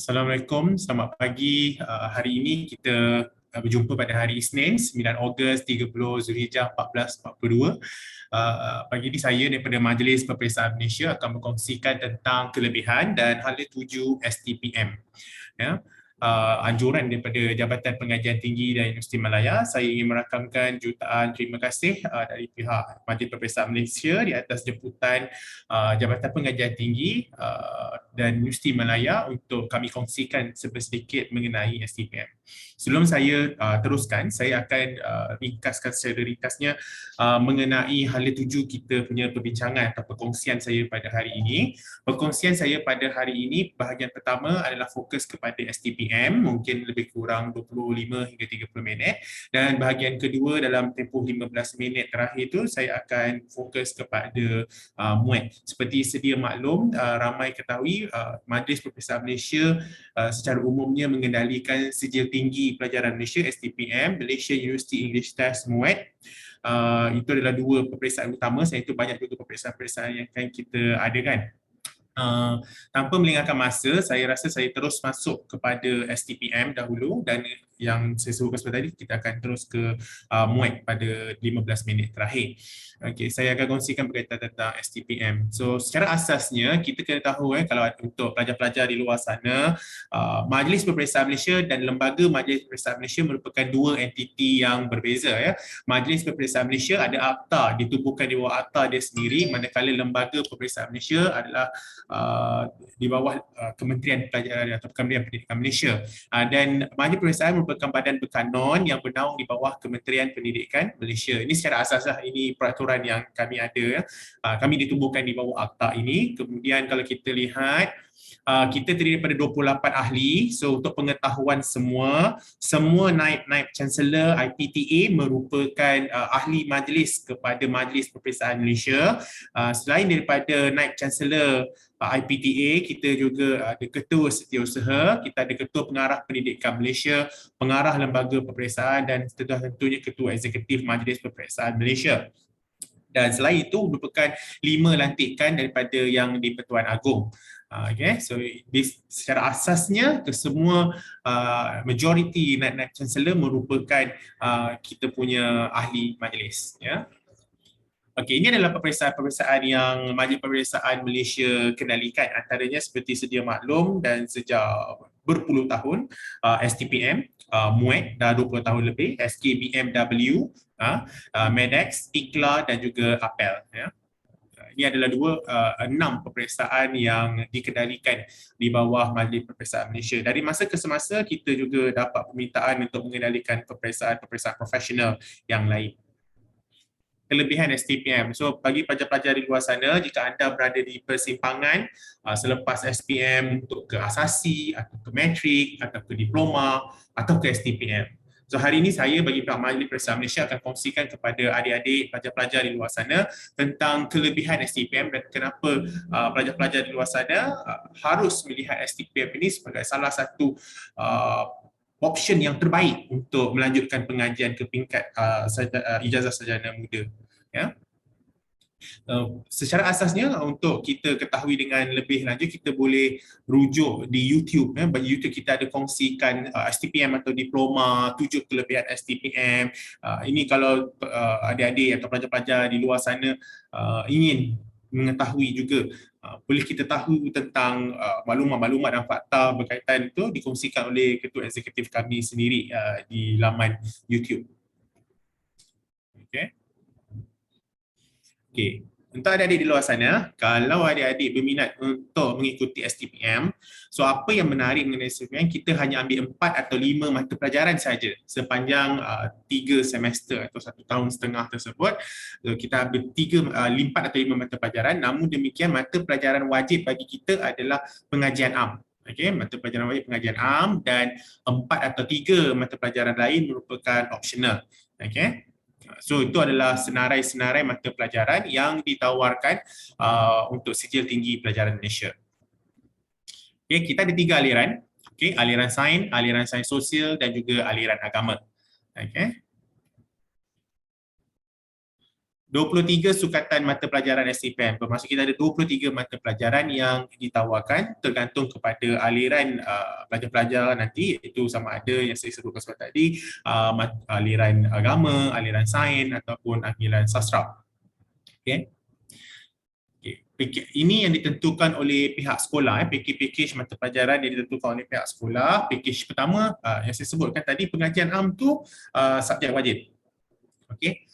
Assalamualaikum, selamat pagi. Hari ini kita berjumpa pada hari Isnin 9 Ogos 30 Zulhijjah 1442. Pagi ini saya daripada Majlis Peperiksaan Malaysia akan berkongsikan tentang kelebihan dan hala tuju STPM. Ya. Anjuran daripada Jabatan Pengajian Tinggi dan Universiti Malaya, saya ingin merakamkan jutaan terima kasih dari pihak Majlis Peperiksaan Malaysia di atas jemputan Jabatan Pengajian Tinggi dan Universiti Malaya untuk kami kongsikan sedikit mengenai STPM. Sebelum saya teruskan, saya akan ringkaskan secara ringkasnya mengenai hala tuju kita punya perbincangan atau perkongsian saya pada hari ini. Perkongsian saya pada hari ini, bahagian pertama adalah fokus kepada STPM, mungkin lebih kurang 25 hingga 30 minit. Dan bahagian kedua dalam tempoh 15 minit terakhir itu, saya akan fokus kepada MUAT. Seperti sedia maklum, ramai ketahui Majlis Peperiksaan Malaysia secara umumnya mengendalikan sijil tinggi pelajaran Malaysia, STPM, Malaysia University English Test MUAT. Itu adalah dua peperiksaan utama, selain itu banyak juga peperiksaan-peperiksaan yang akan kita adakan. Tanpa melengahkan masa, saya rasa saya terus masuk kepada STPM dahulu, dan yang saya sebutkan seperti tadi, kita akan terus ke MUAT pada 15 minit terakhir. Okey, saya akan kongsikan berkaitan tentang STPM. So, secara asasnya kita kena tahu kalau untuk pelajar-pelajar di luar sana, Majlis Peperiksaan Malaysia dan Lembaga Majlis Peperiksaan Malaysia merupakan dua entiti yang berbeza. Majlis Peperiksaan Malaysia ada akta, ditubuhkan di bawah akta dia sendiri, manakala Lembaga Peperiksaan Malaysia adalah di bawah Kementerian Pelajaran atau Kementerian Pendidikan Malaysia. Dan Majlis Peperiksaan merupakan badan berkanon yang bernaung di bawah Kementerian Pendidikan Malaysia. Ini secara asas ini peraturan yang kami ada. Kami ditubuhkan di bawah akta ini. Kemudian kalau kita lihat Kita terdiri daripada 28 ahli. So untuk pengetahuan semua naib chancellor IPTA merupakan ahli majlis kepada Majlis Peperiksaan Malaysia. Selain daripada naib chancellor IPTA, kita juga ada ketua setiausaha, kita ada ketua pengarah pendidikan Malaysia, pengarah lembaga peperiksaan dan tentunya ketua eksekutif Majlis Peperiksaan Malaysia. Dan selain itu merupakan 5 lantikan daripada yang di-Pertuan Agong. Okay, so secara asasnya kesemua majoriti naib chancellor merupakan kita punya ahli majlis. Ya. Okey, ini adalah peperiksaan-peperiksaan yang Majlis Peperiksaan Malaysia kendalikan, antaranya seperti sedia maklum dan sejak berpuluh tahun STPM, MUEC dah 20 tahun lebih, SKBMW, MEDEX, IKLA dan juga APEL. Ya. Ini adalah 6 peperiksaan yang dikendalikan di bawah Majlis Peperiksaan Malaysia. Dari masa ke semasa kita juga dapat permintaan untuk mengendalikan peperiksaan-peperiksaan profesional yang lain. Kelebihan STPM. So bagi pelajar-pelajar di luar sana, jika anda berada di persimpangan selepas SPM untuk ke asasi atau ke matrik atau ke diploma atau ke STPM. So hari ini saya bagi pihak Majlis Peperiksaan Malaysia akan kongsikan kepada adik-adik pelajar-pelajar di luar sana tentang kelebihan STPM dan kenapa pelajar-pelajar di luar sana harus melihat STPM ini sebagai salah satu option yang terbaik untuk melanjutkan pengajian ke peringkat ijazah sarjana muda. Ya. Secara asasnya untuk kita ketahui dengan lebih lanjut, kita boleh rujuk di YouTube. Bagi YouTube kita ada kongsikan STPM atau diploma, 7 kelebihan STPM. Ini kalau adik-adik atau pelajar-pelajar di luar sana ingin mengetahui juga, boleh kita tahu tentang maklumat-maklumat dan fakta berkaitan itu dikongsikan oleh ketua eksekutif kami sendiri di laman YouTube. Okey. Okey, untuk adik-adik di luar sana, kalau adik-adik berminat untuk mengikuti STPM, so apa yang menarik mengenai STPM, kita hanya ambil 4 atau 5 mata pelajaran saja sepanjang 3 semester atau 1 tahun setengah tersebut. So, kita ambil 4 atau 5 mata pelajaran, namun demikian mata pelajaran wajib bagi kita adalah pengajian am. Okay, mata pelajaran wajib pengajian am dan 4 atau 3 mata pelajaran lain merupakan optional. Okay. So itu adalah senarai-senarai mata pelajaran yang ditawarkan untuk sijil tinggi pelajaran Malaysia. Okay, kita ada 3 aliran. Okay, aliran sains sosial dan juga aliran agama. Okay. 23 sukatan mata pelajaran STPM. Bermaksud kita ada 23 mata pelajaran yang ditawarkan tergantung kepada aliran pelajar-pelajar nanti, iaitu sama ada yang saya sebutkan seperti tadi, aliran agama, aliran sains ataupun aliran sastra. Okay. Ini yang ditentukan oleh pihak sekolah, pakej mata pelajaran yang ditentukan oleh pihak sekolah. Pakej pertama yang saya sebutkan tadi, pengajian am tu subjek wajib. Okey.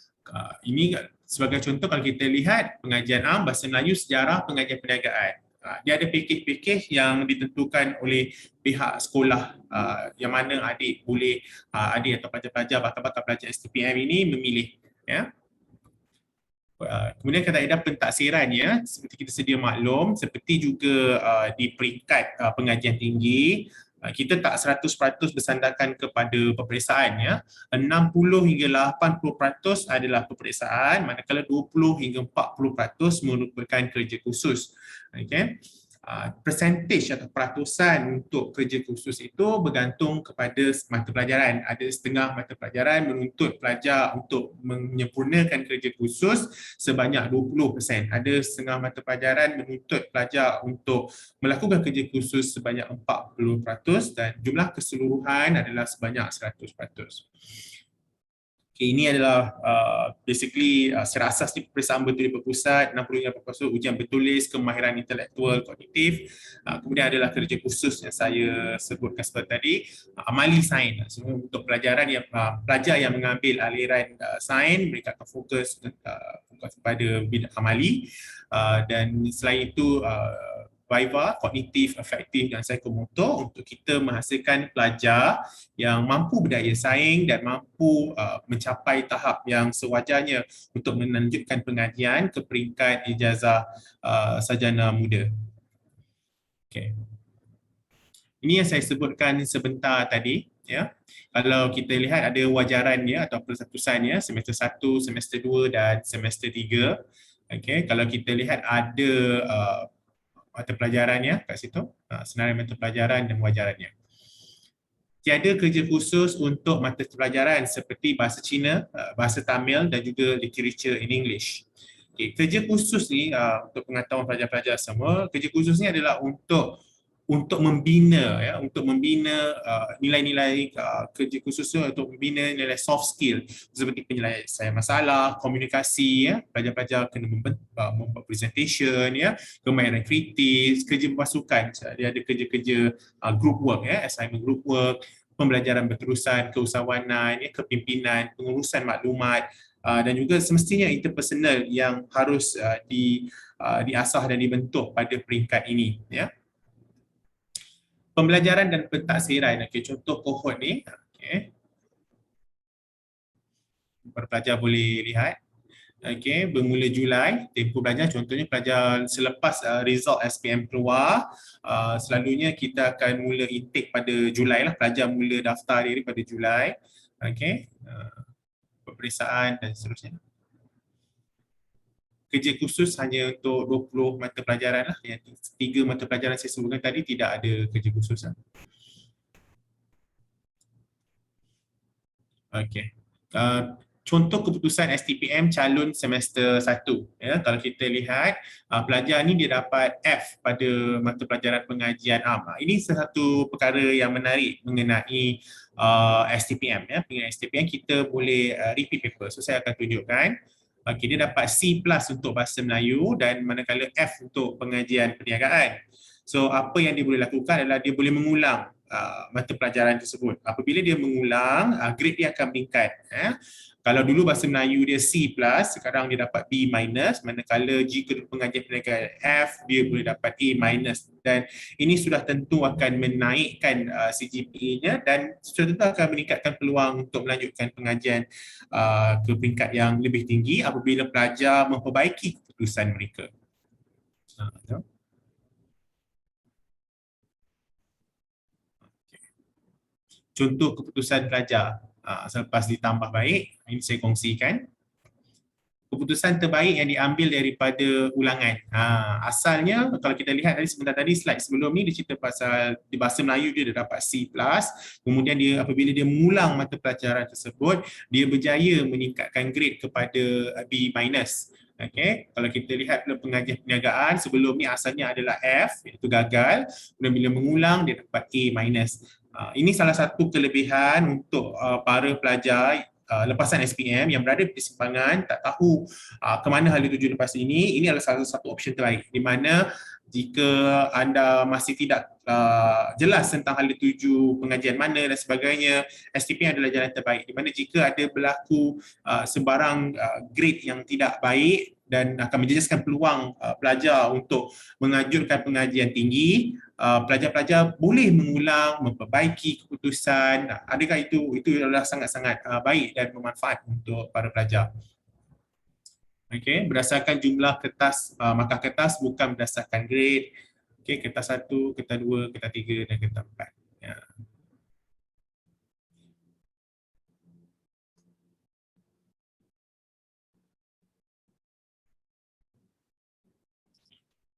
Ini sebagai contoh, kalau kita lihat pengajian am, bahasa Melayu, sejarah, pengajian perniagaan. Dia ada pakej-pakej yang ditentukan oleh pihak sekolah yang mana adik boleh, adik atau pelajar-pelajar bakal pelajar STPM ini memilih. Ya. Kemudian kaedah pentaksirannya, seperti kita sedia maklum, seperti juga di peringkat pengajian tinggi, kita tak 100% bersandarkan kepada peperiksaan. Ya. 60 hingga 80% adalah peperiksaan, manakala 20 hingga 40% merupakan kerja khusus. Okay. Percentage atau peratusan untuk kerja khusus itu bergantung kepada mata pelajaran. Ada setengah mata pelajaran menuntut pelajar untuk menyempurnakan kerja khusus sebanyak 20%. Ada setengah mata pelajaran menuntut pelajar untuk melakukan kerja khusus sebanyak 40% dan jumlah keseluruhan adalah sebanyak 100%. Okay, ini adalah basically secara asas ni peperiksaan bertulis berpusat, 60% ujian bertulis, kemahiran intelektual, kognitif. Kemudian adalah kerja khusus yang saya sebutkan seperti tadi, amali sains. So, untuk pelajar yang mengambil aliran sains, mereka akan fokus pada bidang amali, dan selain itu Viva, kognitif, afektif dan psikomotor, untuk kita menghasilkan pelajar yang mampu berdaya saing dan mampu mencapai tahap yang sewajarnya untuk melanjutkan pengajian ke peringkat ijazah sarjana muda. Okey. Ini yang saya sebutkan sebentar tadi, ya. Kalau kita lihat ada wajarannya atau persatusannya semester 1, semester 2 dan semester 3. Okey, kalau kita lihat ada mata pelajarannya kat situ, senarai mata pelajaran dan wajarannya. Tiada kerja khusus untuk mata pelajaran seperti bahasa Cina, bahasa Tamil dan juga literature in English. Okay, kerja khusus ni untuk pengetahuan pelajar-pelajar semua, kerja khusus ni adalah untuk membina, ya, untuk membina nilai-nilai kerja khusus untuk membina nilai soft skill seperti penyelesaian masalah, komunikasi, ya, pelajar-pelajar kena membuat presentation, ya, kemahiran kritis, kerja berpasukan, dia ada kerja-kerja group work, ya, assignment group work, pembelajaran berterusan, keusahawanan, ya, kepimpinan, pengurusan maklumat, dan juga semestinya interpersonal yang harus diasah dan dibentuk pada peringkat ini, ya. Pembelajaran dan pentaksiran. Okey, contoh kohort ni, okey. Para pelajar boleh lihat. Okey, bermula Julai, tempoh belajar contohnya pelajar selepas result SPM keluar, selalunya kita akan mula intake pada Julai lah, pelajar mula daftar diri pada Julai. Okey, peperiksaan dan seterusnya. Kerja khusus hanya untuk 20 mata pelajaran lah. Yang 3 mata pelajaran saya sebutkan tadi tidak ada kerja khusus lah. Okey. Contoh keputusan STPM calon semester 1. Ya, kalau kita lihat pelajar ni dia dapat F pada mata pelajaran pengajian am. Ini satu perkara yang menarik mengenai STPM, ya. Dengan STPM kita boleh repeat paper. So saya akan tunjukkan. Okey, dia dapat C+ untuk bahasa Melayu dan manakala F untuk pengajian perniagaan. So apa yang dia boleh lakukan adalah dia boleh mengulang mata pelajaran tersebut. Apabila dia mengulang, grade dia akan meningkat. Kalau dulu bahasa Melayu dia C+, sekarang dia dapat B-, manakala jika pengajian perniagaan F, dia boleh dapat A-. Dan ini sudah tentu akan menaikkan CGPA-nya dan sudah tentu akan meningkatkan peluang untuk melanjutkan pengajian ke peringkat yang lebih tinggi apabila pelajar memperbaiki keputusan mereka. Contoh keputusan pelajar selepas ditambah baik, ini saya kongsikan. Keputusan terbaik yang diambil daripada ulangan. Asalnya kalau kita lihat tadi sebentar tadi slide sebelum ni dia cerita pasal di bahasa Melayu dia dapat C+, kemudian dia apabila dia mengulang mata pelajaran tersebut, dia berjaya meningkatkan grade kepada B-. Okey, kalau kita lihat dalam pengajian perniagaan sebelum ni asalnya adalah F, iaitu gagal, kemudian bila mengulang dia dapat A-. Ini salah satu kelebihan untuk para pelajar lepasan SPM yang berada di persimpangan, tak tahu ke mana hala tuju lepas ini adalah salah satu option terbaik, di mana jika anda masih tidak jelas tentang hala tuju pengajian mana dan sebagainya, STPM adalah jalan terbaik, di mana jika ada berlaku sebarang grade yang tidak baik dan akan menjejaskan peluang pelajar untuk mengajukan pengajian tinggi, pelajar-pelajar boleh mengulang, memperbaiki keputusan. Adakah itu adalah sangat-sangat baik dan bermanfaat untuk para pelajar. Okey, berdasarkan jumlah kertas, markah kertas bukan berdasarkan grade. Okey, kertas 1, kertas 2, kertas 3 dan kertas 4. Ya.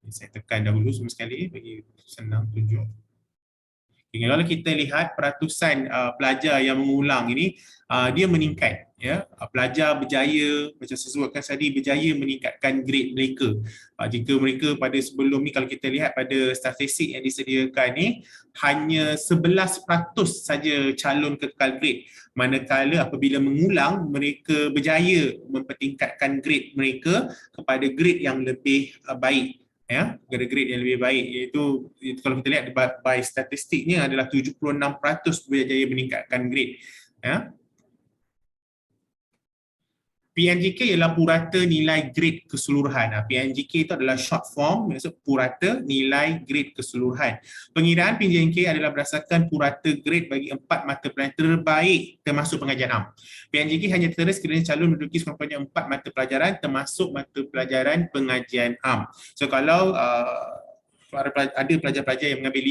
Saya tekan dahulu semua sekali bagi senang tunjuk. Okay, kalau kita lihat peratusan pelajar yang mengulang ini, dia meningkat. Ya, pelajar berjaya, macam saya sebutkan tadi, berjaya meningkatkan grade mereka. Jika mereka pada sebelum ni, kalau kita lihat pada statistik yang disediakan ni, hanya 11% saja calon kekal grade. Manakala apabila mengulang, mereka berjaya mempertingkatkan grade mereka kepada grade yang lebih baik. Ya, grade yang lebih baik, iaitu kalau kita lihat by statistiknya adalah 76% berjaya meningkatkan grade. Ya. PNGK ialah purata nilai grade keseluruhan. PNGK itu adalah short form, maksud purata nilai grade keseluruhan. Pengiraan PNGK adalah berdasarkan purata grade bagi 4 mata pelajaran terbaik termasuk pengajian am. PNGK hanya diterima sekiranya calon menduduki sekurang-kurangnya 4 mata pelajaran termasuk mata pelajaran pengajian am. So kalau ada pelajar-pelajar yang mengambil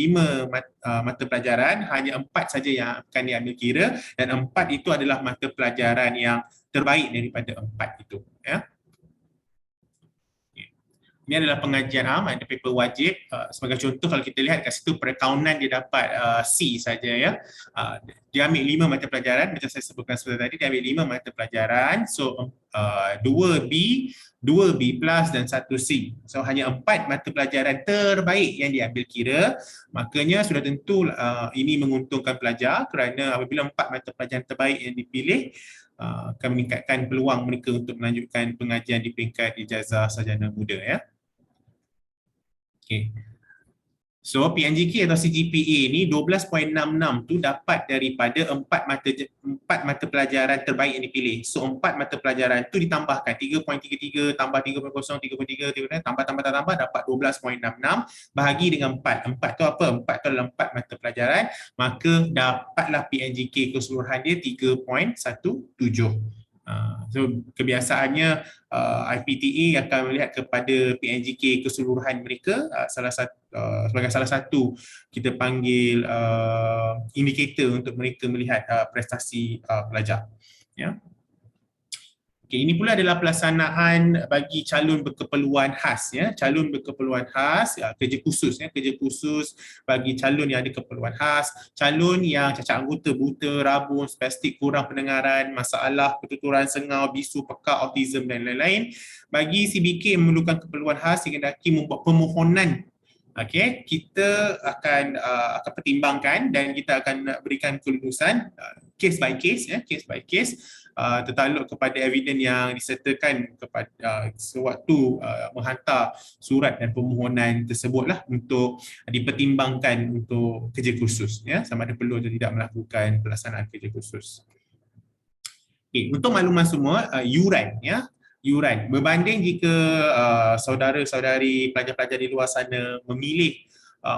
5 mata pelajaran, hanya 4 saja yang akan diambil kira, dan 4 itu adalah mata pelajaran yang terbaik daripada 4 itu. Ya. Ini adalah pengajian am, ada paper wajib. Sebagai contoh, kalau kita lihat kat situ perakaunan dia dapat C saja ya. Dia ambil 5 mata pelajaran, macam saya sebutkan sebentar tadi, dia ambil 5 mata pelajaran. So 2B, 2B plus dan 1C. So hanya 4 mata pelajaran terbaik yang diambil kira. Makanya sudah tentu ini menguntungkan pelajar kerana apabila 4 mata pelajaran terbaik yang dipilih, akan meningkatkan peluang mereka untuk melanjutkan pengajian di peringkat ijazah sarjana muda ya. Okay. So PNGK atau CGPA ni 12.66 tu dapat daripada 4 mata pelajaran terbaik yang dipilih. So 4 mata pelajaran tu ditambahkan 3.33 tambah 3.0 3.3 tambah dapat 12.66 bahagi dengan 4. 4 tu apa? 4 tu adalah 4 mata pelajaran, maka dapatlah PNGK keseluruhan dia 3.17. So kebiasaannya IPTA akan melihat kepada PNGK keseluruhan mereka sebagai salah satu kita panggil indikator untuk mereka melihat prestasi pelajar. Ya. Okay, ini pula adalah pelaksanaan bagi calon berkeperluan khas ya, calon berkeperluan khas, kerja khusus ya, kerja khusus bagi calon yang ada keperluan khas, calon yang cacat anggota, buta, rabun, spastik, kurang pendengaran, masalah ketuturan sengau, bisu, pekak, autism dan lain-lain. Bagi CBK yang memerlukan keperluan khas, dikendaki membuat permohonan. Okey, kita akan pertimbangkan dan kita akan berikan kelulusan case by case ya, case by case. Tertakluk kepada evidence yang disertakan kepada sewaktu menghantar surat dan permohonan tersebutlah untuk dipertimbangkan untuk kerja khusus ya, sama ada perlu atau tidak melakukan pelaksanaan kerja khusus. Okay, untuk makluman semua, yuran ya, yuran berbanding jika saudara-saudari pelajar-pelajar di luar sana memilih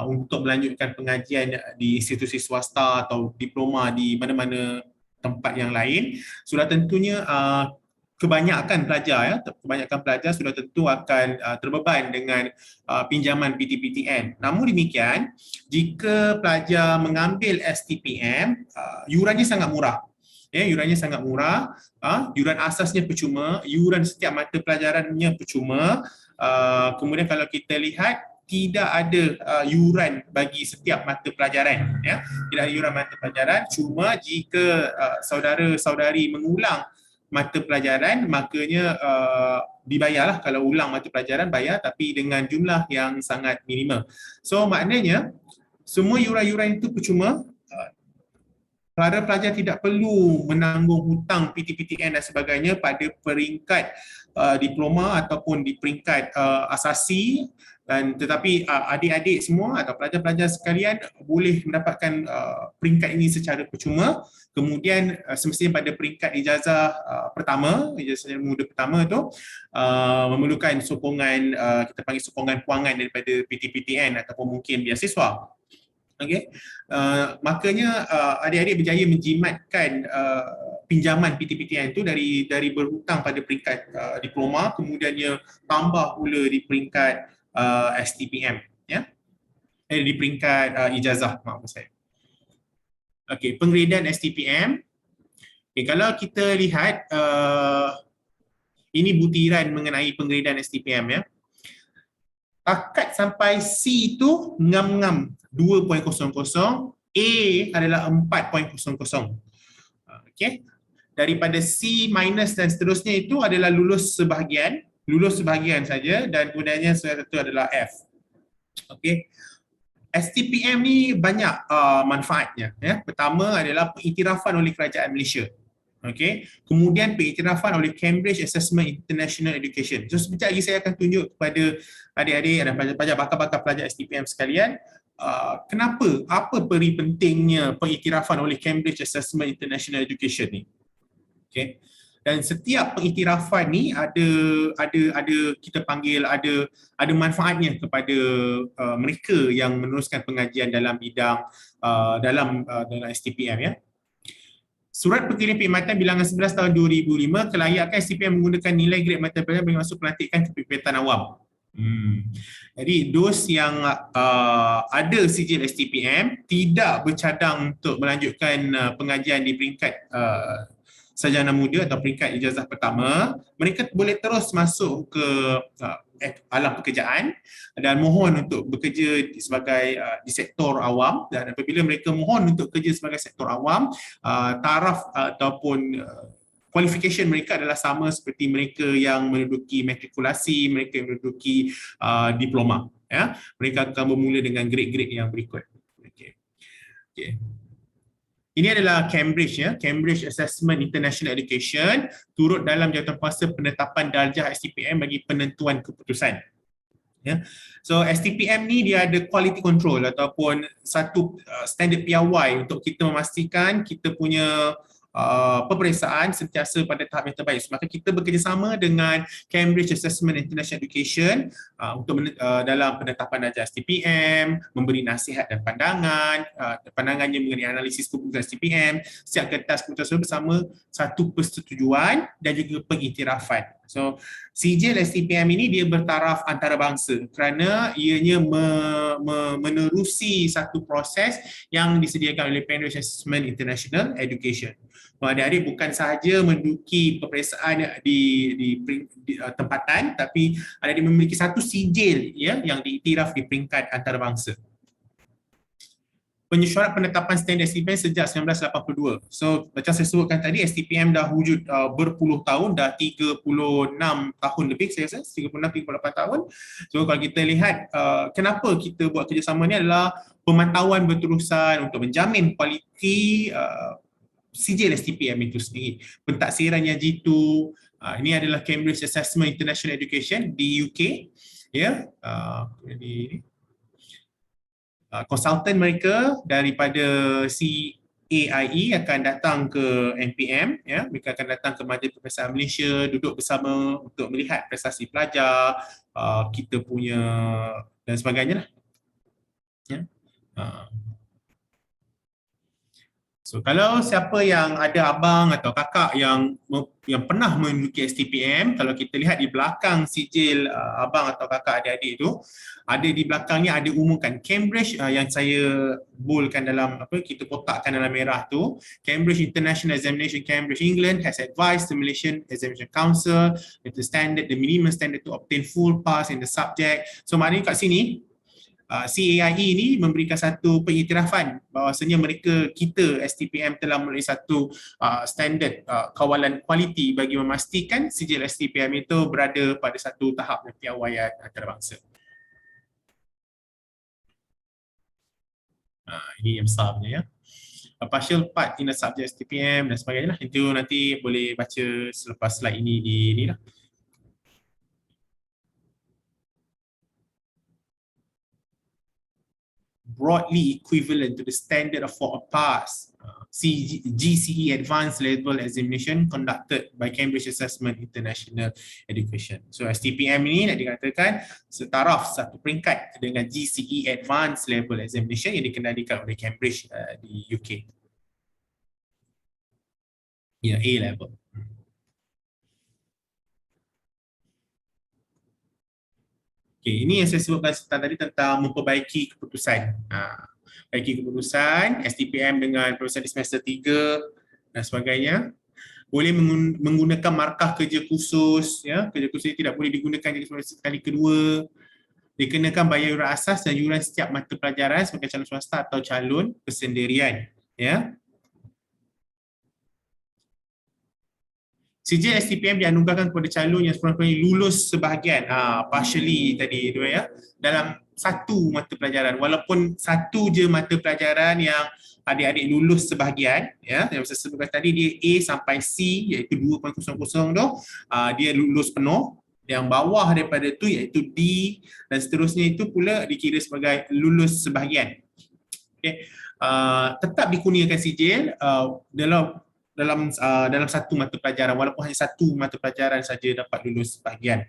untuk melanjutkan pengajian di institusi swasta atau diploma di mana-mana tempat yang lain, sudah tentunya kebanyakan pelajar sudah tentu akan terbeban dengan pinjaman PTPTN. Namun demikian, jika pelajar mengambil STPM, yurannya sangat murah. Ya, yurannya sangat murah, yuran asasnya percuma, yuran setiap mata pelajarannya percuma. Kemudian kalau kita lihat, tidak ada yuran bagi setiap mata pelajaran ya, tidak ada yuran mata pelajaran, cuma jika saudara-saudari mengulang mata pelajaran, makanya dibayarlah. Kalau ulang mata pelajaran bayar, tapi dengan jumlah yang sangat minimal. So maknanya semua yuran-yuran itu percuma. Para pelajar tidak perlu menanggung hutang PTPTN dan sebagainya pada peringkat diploma ataupun di peringkat asasi, dan tetapi adik-adik semua atau pelajar-pelajar sekalian boleh mendapatkan peringkat ini secara percuma. Kemudian semestinya pada peringkat ijazah pertama, ijazah muda pertama tu memerlukan sokongan, kita panggil sokongan kewangan daripada PTPTN ataupun mungkin beasiswa. Okay. Makanya adik-adik berjaya menjimatkan pinjaman PTPTN itu dari berhutang pada peringkat diploma, kemudiannya tambah pula di peringkat STPM ya. Di peringkat ijazah, maaf saya. Okey, penggradean STPM. Okay, kalau kita lihat ini butiran mengenai penggradean STPM ya. Takat sampai C itu ngam-ngam 2.00, A adalah 4.00. Okey. Daripada C minus dan seterusnya itu adalah lulus sebahagian saja, dan kemudiannya satu adalah F. Okey. STPM ni banyak manfaatnya ya. Pertama adalah pengiktirafan oleh kerajaan Malaysia. Okey. Kemudian pengiktirafan oleh Cambridge Assessment International Education. So sekejap lagi saya akan tunjuk kepada adik-adik dan pelajar-pelajar, bakal-bakal pelajar STPM sekalian, apa peri pentingnya pengiktirafan oleh Cambridge Assessment International Education ni. Okey. Dan setiap pengiktirafan ni ada kita panggil ada manfaatnya kepada mereka yang meneruskan pengajian dalam bidang dalam STPM ya. Surat Perkirian Perkhidmatan Bilangan 11 tahun 2005 kelayakan STPM menggunakan nilai grade mata pelajaran bagi masuk pelantikan kepimpinan awam. Jadi dos yang ada sijil STPM tidak bercadang untuk melanjutkan pengajian di peringkat sarjana muda atau peringkat ijazah pertama, mereka boleh terus masuk ke alam pekerjaan dan mohon untuk bekerja sebagai di sektor awam, dan apabila mereka mohon untuk kerja sebagai sektor awam, taraf ataupun qualification mereka adalah sama seperti mereka yang menduduki matrikulasi, mereka yang menduduki diploma. Ya, mereka akan bermula dengan grade-grade yang berikut. Okay. Okay. Ini adalah Cambridge, ya, Cambridge Assessment International Education, turut dalam jawatankuasa penetapan darjah STPM bagi penentuan keputusan. Ya. So STPM ni dia ada quality control ataupun satu standard piawai untuk kita memastikan kita punya peperiksaan sentiasa pada tahap yang terbaik. So, maka kita bekerjasama dengan Cambridge Assessment International Education untuk dalam penetapan darjah STPM, memberi nasihat dan pandangannya mengenai analisis keputusan STPM, setiap kertas keputusan bersama satu persetujuan dan juga pengiktirafan. So sijil STPM ini dia bertaraf antarabangsa kerana ianya menerusi satu proses yang disediakan oleh Cambridge Assessment International Education. Adik-adik bukan sahaja menduduki peperiksaan di tempatan, tapi adik-adik memiliki satu sijil, ya, yang diiktiraf di peringkat antarabangsa. Pensyuarat penetapan standard STPM sejak 1982. So macam saya sebutkan tadi, STPM dah wujud berpuluh tahun, dah 36 tahun lebih, saya rasa 36-38 tahun. So kalau kita lihat kenapa kita buat kerjasama ni adalah pemantauan berterusan untuk menjamin kualiti sijil STPM itu sendiri. Pentaksiran yang jitu, ini adalah Cambridge Assessment International Education di UK, ya. Konsultan mereka daripada CAIE akan datang ke MPM, ya, mereka akan datang ke Majlis Peperiksaan Malaysia, duduk bersama untuk melihat prestasi pelajar, kita punya dan sebagainya lah. Ya. So kalau siapa yang ada abang atau kakak yang pernah menduduki STPM, kalau kita lihat di belakang sijil abang atau kakak adik-adik itu, ada di belakangnya ada umumkan Cambridge yang saya boldkan dalam kita kotakkan dalam merah tu, Cambridge International Examination, Cambridge, England has advised the Malaysian Examination Council that the minimum standard to obtain full pass in the subject. So maknanya kat sini CAIE ini memberikan satu pengiktirafan bahawasanya kita STPM telah melalui satu standard kawalan kualiti bagi memastikan sijil STPM itu berada pada satu tahap piawaian antarabangsa. Ini yang besarnya, ya. Partial part in the subject STPM dan sebagainya lah. Itu nanti boleh baca selepas slide ini di ni lah. Broadly equivalent to the standard for a pass GCE Advanced Level Examination conducted by Cambridge Assessment International Education. So STPM ini nak dikatakan setaraf satu peringkat dengan GCE Advanced Level Examination yang dikendalikan oleh Cambridge di UK. Ya, A level. Okay, ini yang saya sebutkan tadi tentang memperbaiki keputusan. Perbaiki keputusan, STPM dengan peperiksaan di semester 3 dan sebagainya. Boleh menggunakan markah kerja khusus, ya. Kerja khusus tidak boleh digunakan di semester kali kedua. Dikenakan bayar yuran asas dan yuran setiap mata pelajaran sebagai calon swasta atau calon persendirian, ya. Sijil STPM dianugerahkan kepada calon yang sekurang-kurangnya lulus sebahagian, partially tadi tu, ya, dalam satu mata pelajaran, walaupun satu je mata pelajaran yang adik-adik lulus sebahagian, ya, yang saya sebutkan tadi dia A sampai C iaitu 2.00 tu, dia lulus penuh. Yang bawah daripada tu iaitu D dan seterusnya itu pula dikira sebagai lulus sebahagian. Okay. Tetap dikurniakan sijil dalam satu mata pelajaran, walaupun hanya satu mata pelajaran saja dapat lulus sebahagian.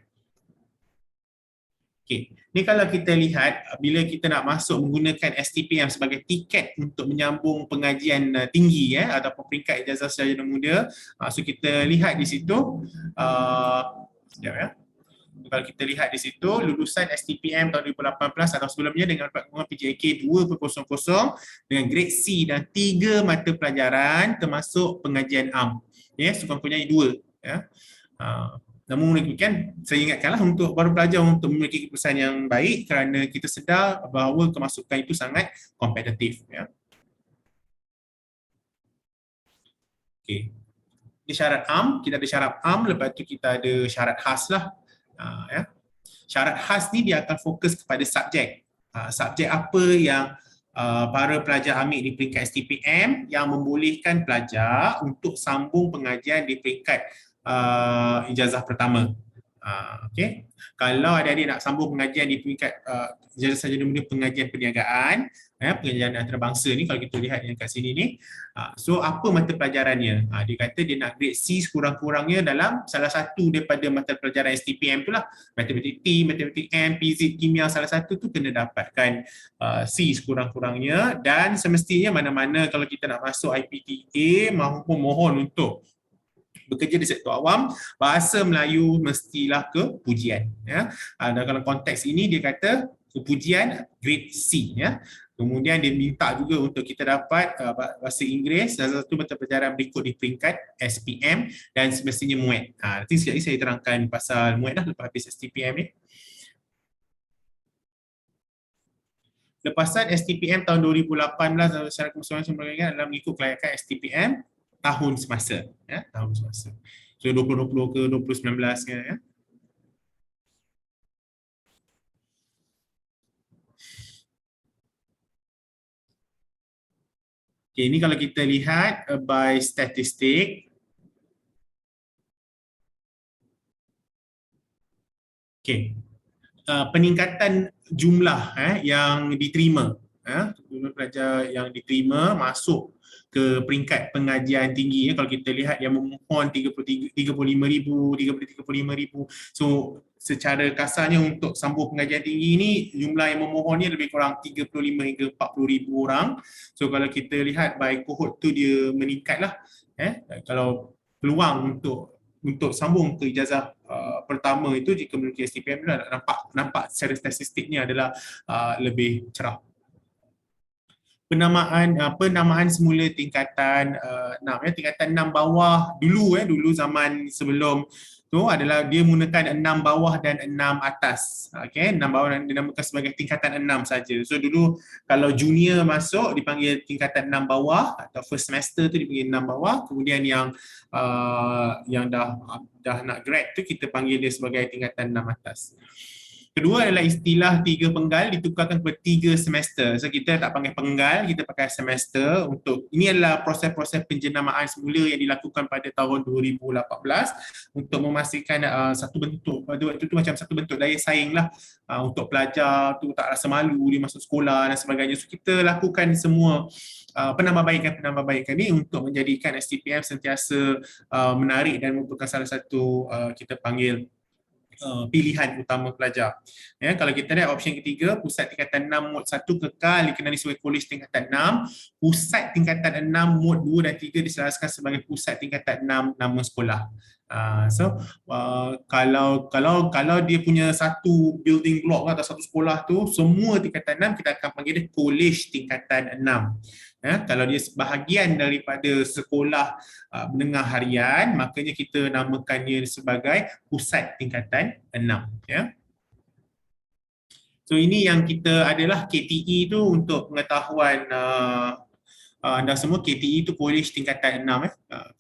Okey, ni kalau kita lihat bila kita nak masuk menggunakan STPM sebagai tiket untuk menyambung pengajian tinggi, ya, ataupun peringkat ijazah sarjana muda, so kita lihat di situ sekejap, ya. Kalau kita lihat di situ, lulusan STPM tahun 2018 atau sebelumnya dengan pengulangan PJK 2.00 dengan grade C dan 3 mata pelajaran termasuk pengajian am. Ya, sekurang-kurangnya 2. Ya. Namun demikian, saya ingatkanlah untuk baru pelajar untuk memiliki keputusan yang baik kerana kita sedar bahawa kemasukan itu sangat kompetitif. Ya. Okay. Di syarat am, kita ada syarat am, lepas tu kita ada syarat khas lah. Ya. Syarat khas ni dia akan fokus kepada subjek. Subjek apa yang para pelajar ambil di peringkat STPM yang membolehkan pelajar untuk sambung pengajian di peringkat ijazah pertama. Okay. Kalau adik-adik nak sambung pengajian di peringkat ijazah sarjana muda pengajian perniagaan, pengajian antarabangsa ni, kalau kita lihat yang kat sini ni, so apa mata pelajarannya? Dia kata dia nak grade C sekurang-kurangnya dalam salah satu daripada mata pelajaran STPM tu lah. Matematik T, Matematik M, Fizik, Kimia, salah satu tu kena dapatkan C sekurang-kurangnya, dan semestinya mana-mana kalau kita nak masuk IPTA maupun mohon untuk bekerja di sektor awam, bahasa Melayu mestilah kepujian. Ya. Dan kalau konteks ini dia kata kepujian grade C. Ya. Kemudian dia minta juga untuk kita dapat bahasa Inggeris dan satu mata pelajaran berikut di peringkat SPM dan semestinya MUET. Nanti sekejap lagi saya terangkan pasal MUET dah lepas habis STPM ni. Lepasan STPM tahun 2018 secara keseluruhan sebagainya adalah mengikut kelayakan STPM tahun semasa, ya, tahun semasa. So 2020 ke 2019 ke, ya. Okay, ini kalau kita lihat by statistik. Okay. Peningkatan jumlah yang diterima, jumlah pelajar yang diterima masuk ke peringkat pengajian tinggi. Kalau kita lihat yang memohon 35,000, 35,000. So secara kasarnya untuk sambung pengajian tinggi ini jumlah yang memohon ni lebih kurang 35 hingga 40,000 orang. So kalau kita lihat by cohort tu dia meningkatlah. Kalau peluang untuk sambung ke ijazah pertama itu jika memiliki STPM nampak secara statistiknya adalah lebih cerah. Penamaan semula tingkatan 6, tingkatan 6 bawah dulu zaman sebelum tu adalah dia menggunakan 6 bawah dan 6 atas. Okey, 6 bawah dan dinamakan sebagai tingkatan 6 saja. So dulu kalau junior masuk dipanggil tingkatan 6 bawah atau first semester tu dipanggil 6 bawah, kemudian yang dah nak grad tu kita panggil dia sebagai tingkatan 6 atas. Kedua adalah istilah 3 penggal ditukarkan kepada 3 semester. So kita tak panggil penggal, kita pakai semester. Untuk ini adalah proses-proses penjenamaan semula yang dilakukan pada tahun 2018 untuk memastikan satu bentuk, pada waktu itu macam satu bentuk daya saing lah untuk pelajar tu tak rasa malu dia masuk sekolah dan sebagainya. So kita lakukan semua penambahbaikan ni untuk menjadikan STPM sentiasa menarik dan merupakan salah satu kita panggil pilihan utama pelajar. Ya, kalau kita lihat option ketiga, pusat tingkatan 6 mod 1 kekal dikenali sebagai kolej tingkatan 6, pusat tingkatan 6 mod 2 dan 3 diselaraskan sebagai pusat tingkatan 6 nama sekolah. Kalau dia punya satu building block atau satu sekolah tu semua tingkatan 6 kita akan panggil dia kolej tingkatan 6. Kalau dia sebahagian daripada sekolah menengah harian, makanya kita namakannya sebagai pusat tingkatan 6. Ya. So ini yang kita adalah KTE tu untuk pengetahuan anda semua. KTE tu kolej tingkatan 6.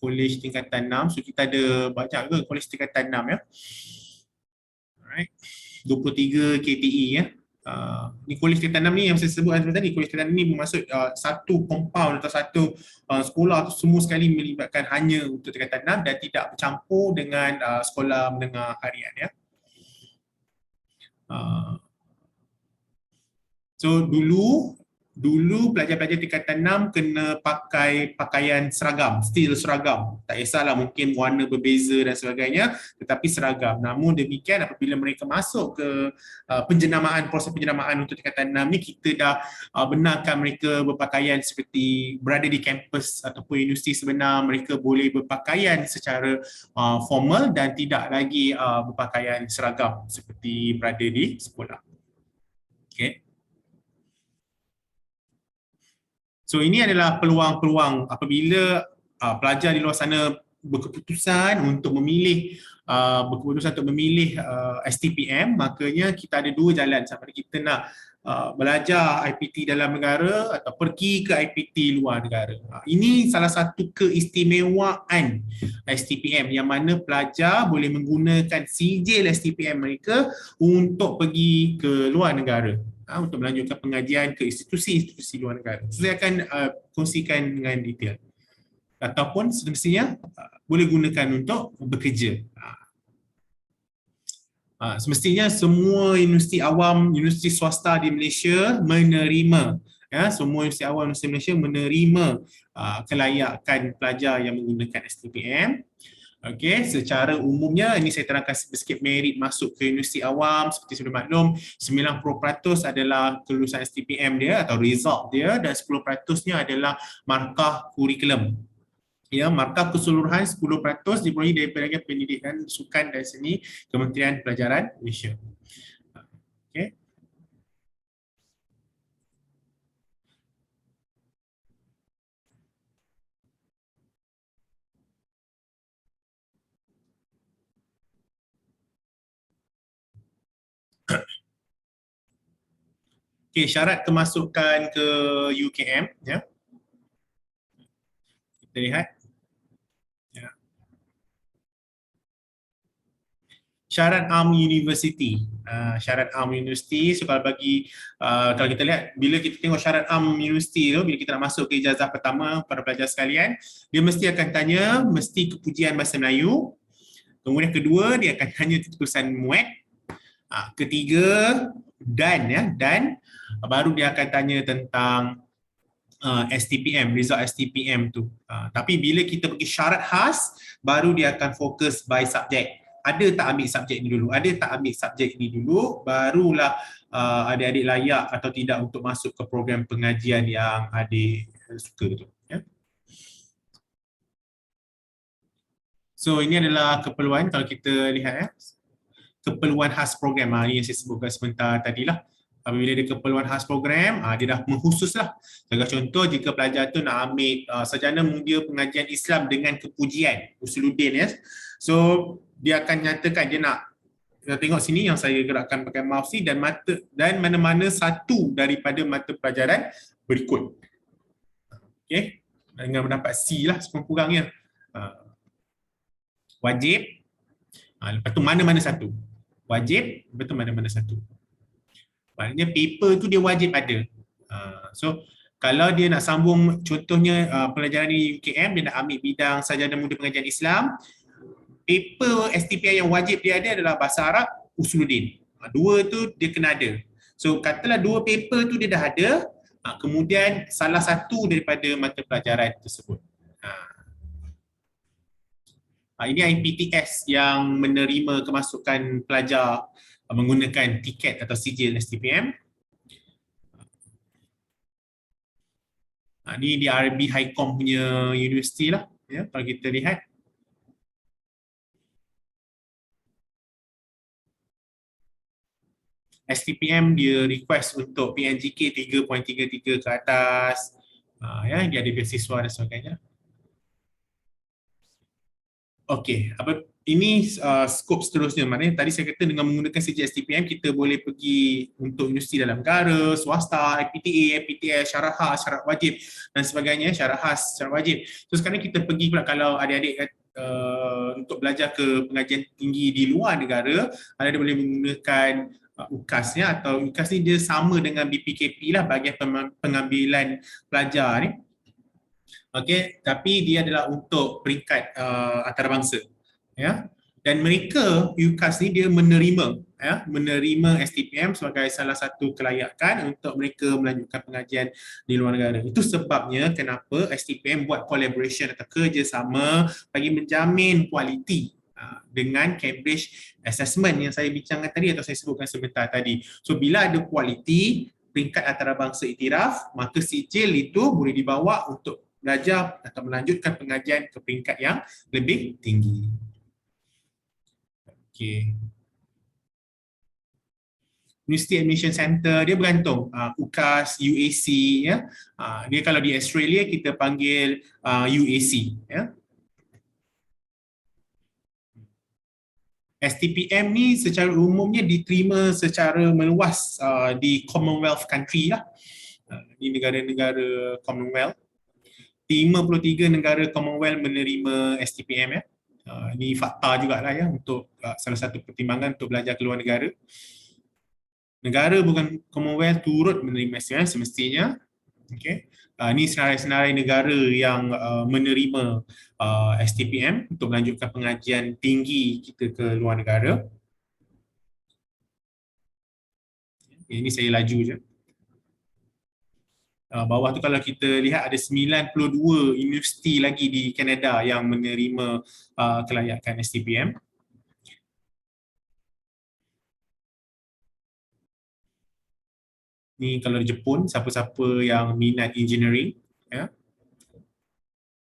Kolej tingkatan 6. So kita ada banyak ke kolej tingkatan 6 ya. Alright. 23 KTE ya. Ni kolej tingkatan 6 ni yang saya sebut tadi, kolej tingkatan 6 ni bermaksud satu compound atau satu sekolah tu semua sekali melibatkan hanya untuk tingkatan 6 dan tidak bercampur dengan sekolah menengah harian ya. So dulu dulu pelajar-pelajar tingkatan 6 kena pakai pakaian seragam, stil seragam. Tak kisahlah mungkin warna berbeza dan sebagainya, tetapi seragam. Namun demikian apabila mereka masuk ke penjenamaan, proses penjenamaan untuk tingkatan 6 ni, kita dah benarkan mereka berpakaian seperti berada di kampus ataupun universiti sebenar. Mereka boleh berpakaian secara formal dan tidak lagi berpakaian seragam seperti berada di sekolah. Okay. So ini adalah peluang-peluang apabila pelajar di luar sana berkeputusan untuk memilih STPM, makanya kita ada dua jalan. Sama ada kita nak belajar IPT dalam negara atau pergi ke IPT luar negara. Ini salah satu keistimewaan STPM yang mana pelajar boleh menggunakan sijil STPM mereka untuk pergi ke luar negara, untuk melanjutkan pengajian ke institusi-institusi luar negara. So, saya akan kongsikan dengan detail. Ataupun semestinya boleh gunakan untuk bekerja. Semestinya semua universiti awam, universiti swasta di Malaysia menerima, semua universiti awam di Malaysia menerima kelayakan pelajar yang menggunakan STPM. Okey, secara umumnya ini saya terangkan sedikit merit masuk ke universiti awam. Seperti sudah maklum, 90% adalah kelulusan STPM dia atau result dia, dan 10%-nya adalah markah kurikulum. Ya, markah keseluruhan 10% diperolehi daripada Pendidikan, Sukan dan Seni Kementerian Pelajaran Malaysia. Okey. Okey, syarat kemasukan ke UKM, ya. Kita lihat. Ya. Syarat University. Syarat University, so kalau kalau kita lihat, bila kita tengok syarat University tu, bila kita nak masuk ke ijazah pertama para pelajar sekalian, dia mesti akan tanya, mesti kepujian bahasa Melayu. Kemudian kedua, dia akan tanya tulisan muat. Ketiga, dan baru dia akan tanya tentang STPM, result STPM tu. Tapi bila kita pergi syarat khas, baru dia akan fokus by subject. Ada tak ambil subjek ni dulu, ada tak ambil subjek ni dulu, barulah adik-adik layak atau tidak untuk masuk ke program pengajian yang adik suka tu. Ya. So ini adalah keperluan kalau kita lihat, ya. Keperluan khas program, ini yang saya sebutkan sebentar tadilah. Apabila ada keperluan khas program, dia dah mengkhusus lah. Sebagai contoh, jika pelajar tu nak ambil sarjana muda pengajian Islam dengan kepujian, Usuluddin, ya. So dia akan nyatakan dia nak, kita tengok sini yang saya gerakkan pakai mouse ni, dan mana-mana satu daripada mata pelajaran berikut. Okey, dengan mendapat C lah sekurang-kurangnya. Wajib, lepas tu mana-mana satu. Wajib, lepas tu mana-mana satu. Maknanya paper tu dia wajib ada. So kalau dia nak sambung, contohnya pelajaran di UKM, dia nak ambil bidang sarjana muda pengajian Islam, paper STPM yang wajib dia ada adalah bahasa Arab, Usuluddin. Dua tu dia kena ada. So katalah dua paper tu dia dah ada, kemudian salah satu daripada mata pelajaran tersebut. Ini IPTS yang menerima kemasukan pelajar menggunakan tiket atau sijil STPM. Ini di RB Highcom punya universiti lah, ya, kalau kita lihat. STPM dia request untuk PNGK 3.33 ke atas, ya, dia ada beasiswa dan sebagainya. Okey, ini skop seterusnya. Maknanya tadi saya kata dengan menggunakan sijil STPM kita boleh pergi untuk universiti dalam negara, swasta, IPTA, IPTS, syarat khas, syarat wajib dan sebagainya, syarat khas, syarat wajib. So sekarang kita pergi pula, kalau adik-adik untuk belajar ke pengajian tinggi di luar negara, anda boleh menggunakan UKAS-nya, atau UKAS ni dia sama dengan BPKP lah, bahagian pengambilan pelajar ni. Okey, tapi dia adalah untuk peringkat antarabangsa, ya. Dan mereka UKAS ni dia menerima menerima STPM sebagai salah satu kelayakan untuk mereka melanjutkan pengajian di luar negara. Itu sebabnya kenapa STPM buat collaboration atau kerjasama bagi menjamin kualiti dengan Cambridge Assessment yang saya bincangkan tadi atau saya sebutkan sebentar tadi. So bila ada kualiti peringkat antarabangsa iktiraf, maka sijil itu boleh dibawa untuk belajar atau melanjutkan pengajian ke peringkat yang lebih tinggi. Okey. University Admission Center dia bergantung UCAS, UAC ya. Dia kalau di Australia kita panggil UAC ya. STPM ni secara umumnya diterima secara meluas di Commonwealth country lah. Di negara-negara Commonwealth. 53 negara Commonwealth menerima STPM ya. Ini fakta jugalah ya untuk salah satu pertimbangan untuk belajar ke luar negara. Negara bukan Commonwealth turut menerima STPM semestinya. Okay. Ini senarai-senarai negara yang menerima STPM untuk melanjutkan pengajian tinggi kita ke luar negara. Ini saya laju je. Bawah tu kalau kita lihat ada 92 universiti lagi di Kanada yang menerima kelayakan STPM. Ni kalau di Jepun, siapa-siapa yang minat engineering, ya.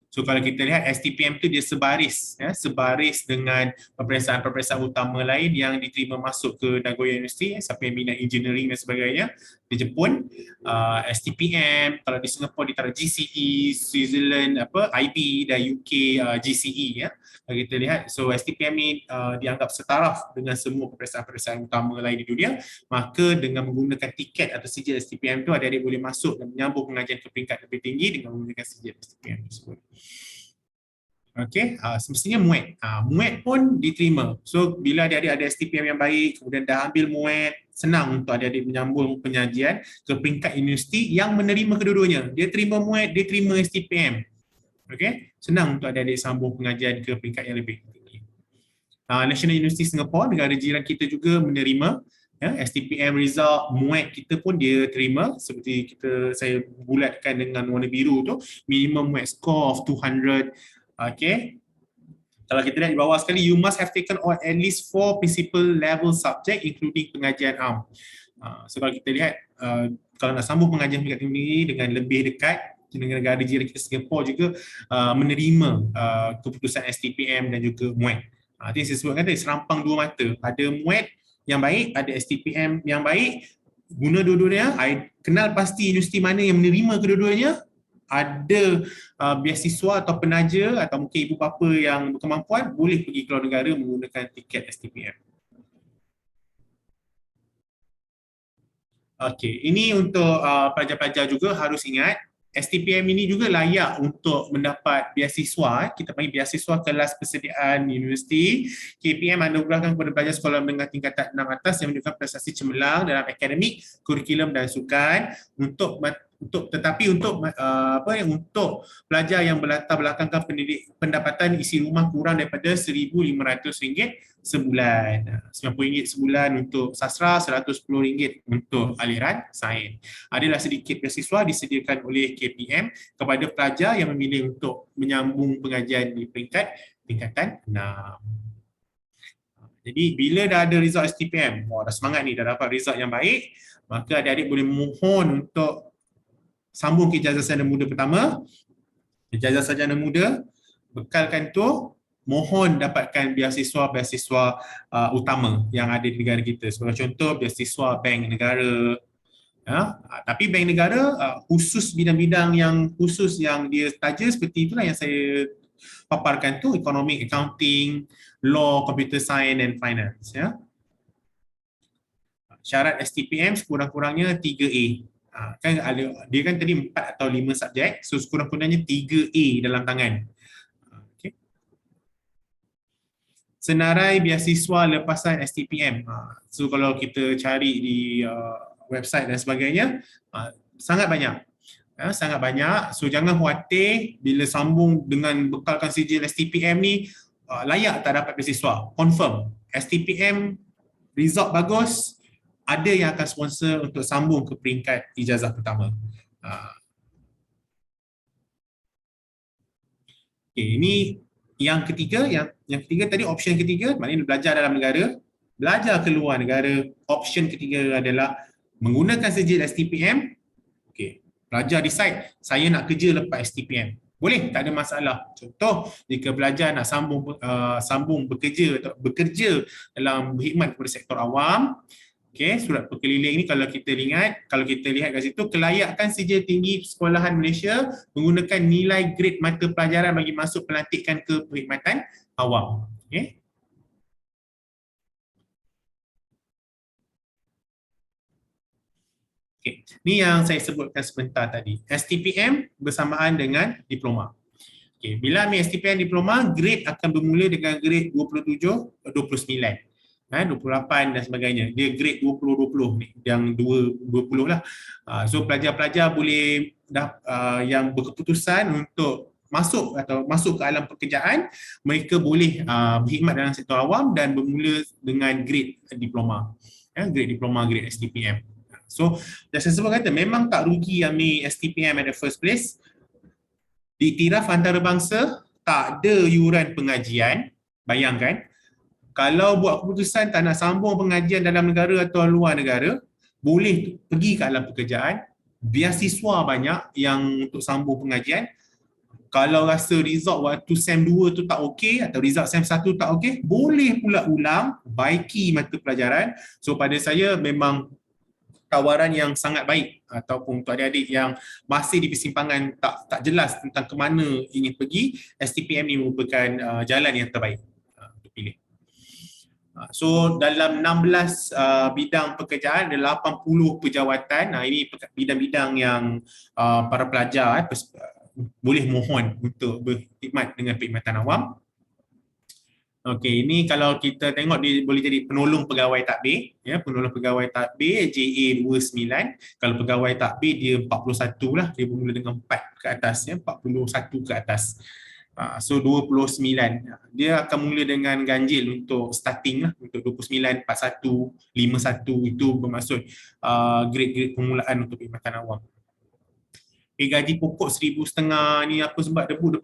So kalau kita lihat STPM tu dia sebaris, ya, sebaris dengan peperiksaan-peperiksaan utama lain yang diterima masuk ke Nagoya University, siapa yang minat engineering dan sebagainya. Di Jepun, STPM, kalau di Singapura ditaruh GCE, Switzerland, IB dan UK GCE, ya. Kalau kita lihat, so STPM ni dianggap setaraf dengan semua peperiksaan-peperiksaan utama lain di dunia, maka dengan menggunakan tiket atau sijil STPM tu adik-adik boleh masuk dan menyambung pengajian ke peringkat lebih tinggi dengan menggunakan sijil STPM tersebut. Okey, semestinya MUET. MUET pun diterima. So bila adik-adik ada STPM yang baik, kemudian dah ambil MUET, senang untuk adik-adik menyambung pengajian ke peringkat universiti yang menerima kedua-duanya. Dia terima MUET, dia terima STPM. Okey, senang untuk adik-adik sambung pengajian ke peringkat yang lebih tinggi. National University Singapore, negara jiran kita juga menerima STPM result MUET kita pun dia terima, seperti saya bulatkan dengan warna biru tu, minimum MUET score of 200. Okay. Kalau kita lihat di bawah sekali, you must have taken at least 4 principal level subject including pengajian am. So kalau kita lihat, kalau nak sambung pengajian peringkat tinggi dengan lebih dekat dengan negara jiran kita Singapura juga menerima keputusan STPM dan juga MUET. Itu yang saya sebutkan tadi, serampang dua mata. Ada MUET yang baik, ada STPM yang baik. Guna dua-duanya, kenal pasti universiti mana yang menerima kedua-duanya. Ada beasiswa atau penaja atau mungkin ibu bapa yang berkemampuan boleh pergi ke luar negara menggunakan tiket STPM. Okey, ini untuk pelajar-pelajar juga harus ingat STPM ini juga layak untuk mendapat beasiswa. Kita panggil beasiswa kelas persediaan universiti. KPM anugerahkan kepada pelajar sekolah menengah tingkatan 6 atas yang menunjukkan prestasi cemerlang dalam akademik, kurikulum dan sukan untuk pelajar yang berlatar belakangkan pendapatan isi rumah kurang daripada RM1,500 sebulan. RM90 sebulan untuk sastra, RM110 untuk aliran sains. Adalah sedikit beasiswa disediakan oleh KPM kepada pelajar yang memilih untuk menyambung pengajian di peringkat tingkatan 6. Jadi bila dah ada result STPM, dah semangat ni, dah dapat result yang baik, maka adik-adik boleh mohon untuk sambung ke ijazah sarjana muda pertama. Ijazah sarjana muda, bekalkan tu, mohon dapatkan beasiswa utama yang ada di negara kita. Sebagai contoh, beasiswa bank negara. Tapi bank negara khusus bidang-bidang yang khusus yang dia taja seperti itulah yang saya paparkan tu, economic, accounting, law, computer science and finance. Syarat STPM sekurang-kurangnya 3A. Kan ada, dia kan tadi 4 atau 5 subjek, so sekurang-kurangnya 3A dalam tangan. Senarai beasiswa lepasan STPM. So kalau kita cari di website dan sebagainya, sangat banyak. Sangat banyak. So jangan khawatir bila sambung dengan bekalkan sijil STPM ni, layak tak dapat beasiswa. Confirm. STPM result bagus, ada yang akan sponsor untuk sambung ke peringkat ijazah pertama. Okay, ini yang ketiga, yang ketiga tadi option ketiga, maknanya belajar dalam negara, belajar keluar negara. Option ketiga adalah menggunakan sijil STPM. Okay, pelajar decide saya nak kerja lepas STPM. Boleh, tak ada masalah. Contoh, jika pelajar nak sambung bekerja atau bekerja dalam berkhidmat kepada sektor awam, okey, surat perkeliling ni kalau kita lihat kat situ, kelayakan sijil tinggi sekolahan Malaysia menggunakan nilai grade mata pelajaran bagi masuk pelantikan ke perkhidmatan awam. Okey. Okay. Ni yang saya sebutkan sebentar tadi. STPM bersamaan dengan diploma. Okay. Bila ambil STPM diploma, grade akan bermula dengan grade 27, 29, 28 dan sebagainya. Dia grade 20-20 ni, yang 20 lah. So pelajar-pelajar boleh yang berkeputusan untuk masuk ke alam pekerjaan, mereka boleh berkhidmat dalam sektor awam dan bermula dengan grade diploma. Grade diploma, grade STPM. So, saya sebut kata memang tak rugi ambil STPM at the first place. Diiktiraf antarabangsa, tak ada yuran pengajian. Bayangkan, kalau buat keputusan tak nak sambung pengajian dalam negara atau luar negara, boleh pergi ke alam pekerjaan, beasiswa banyak yang untuk sambung pengajian. Kalau rasa result waktu SEM 2 tu tak okey atau result SEM 1 tak okey, boleh pula ulang, baiki mata pelajaran. So pada saya memang tawaran yang sangat baik, ataupun untuk adik-adik yang masih di persimpangan tak jelas tentang ke mana ingin pergi, STPM ni merupakan jalan yang terbaik untuk pilih. So dalam 16 bidang pekerjaan ada 80 pejawatan. Ini bidang-bidang yang para pelajar boleh mohon untuk berkhidmat dengan perkhidmatan awam. Okey, ini kalau kita tengok dia boleh jadi penolong pegawai takbir, ya, penolong pegawai takbir JA 29. Kalau pegawai takbir dia 41 lah, dia bermula dengan 4 ke atas, ya, 41 ke atas. So 29. Dia akan mula dengan ganjil untuk starting lah, untuk 29, 41, 51, itu bermaksud grade-grade permulaan untuk perkhidmatan awam. Gaji pokok 1,500 ni apa sebab debu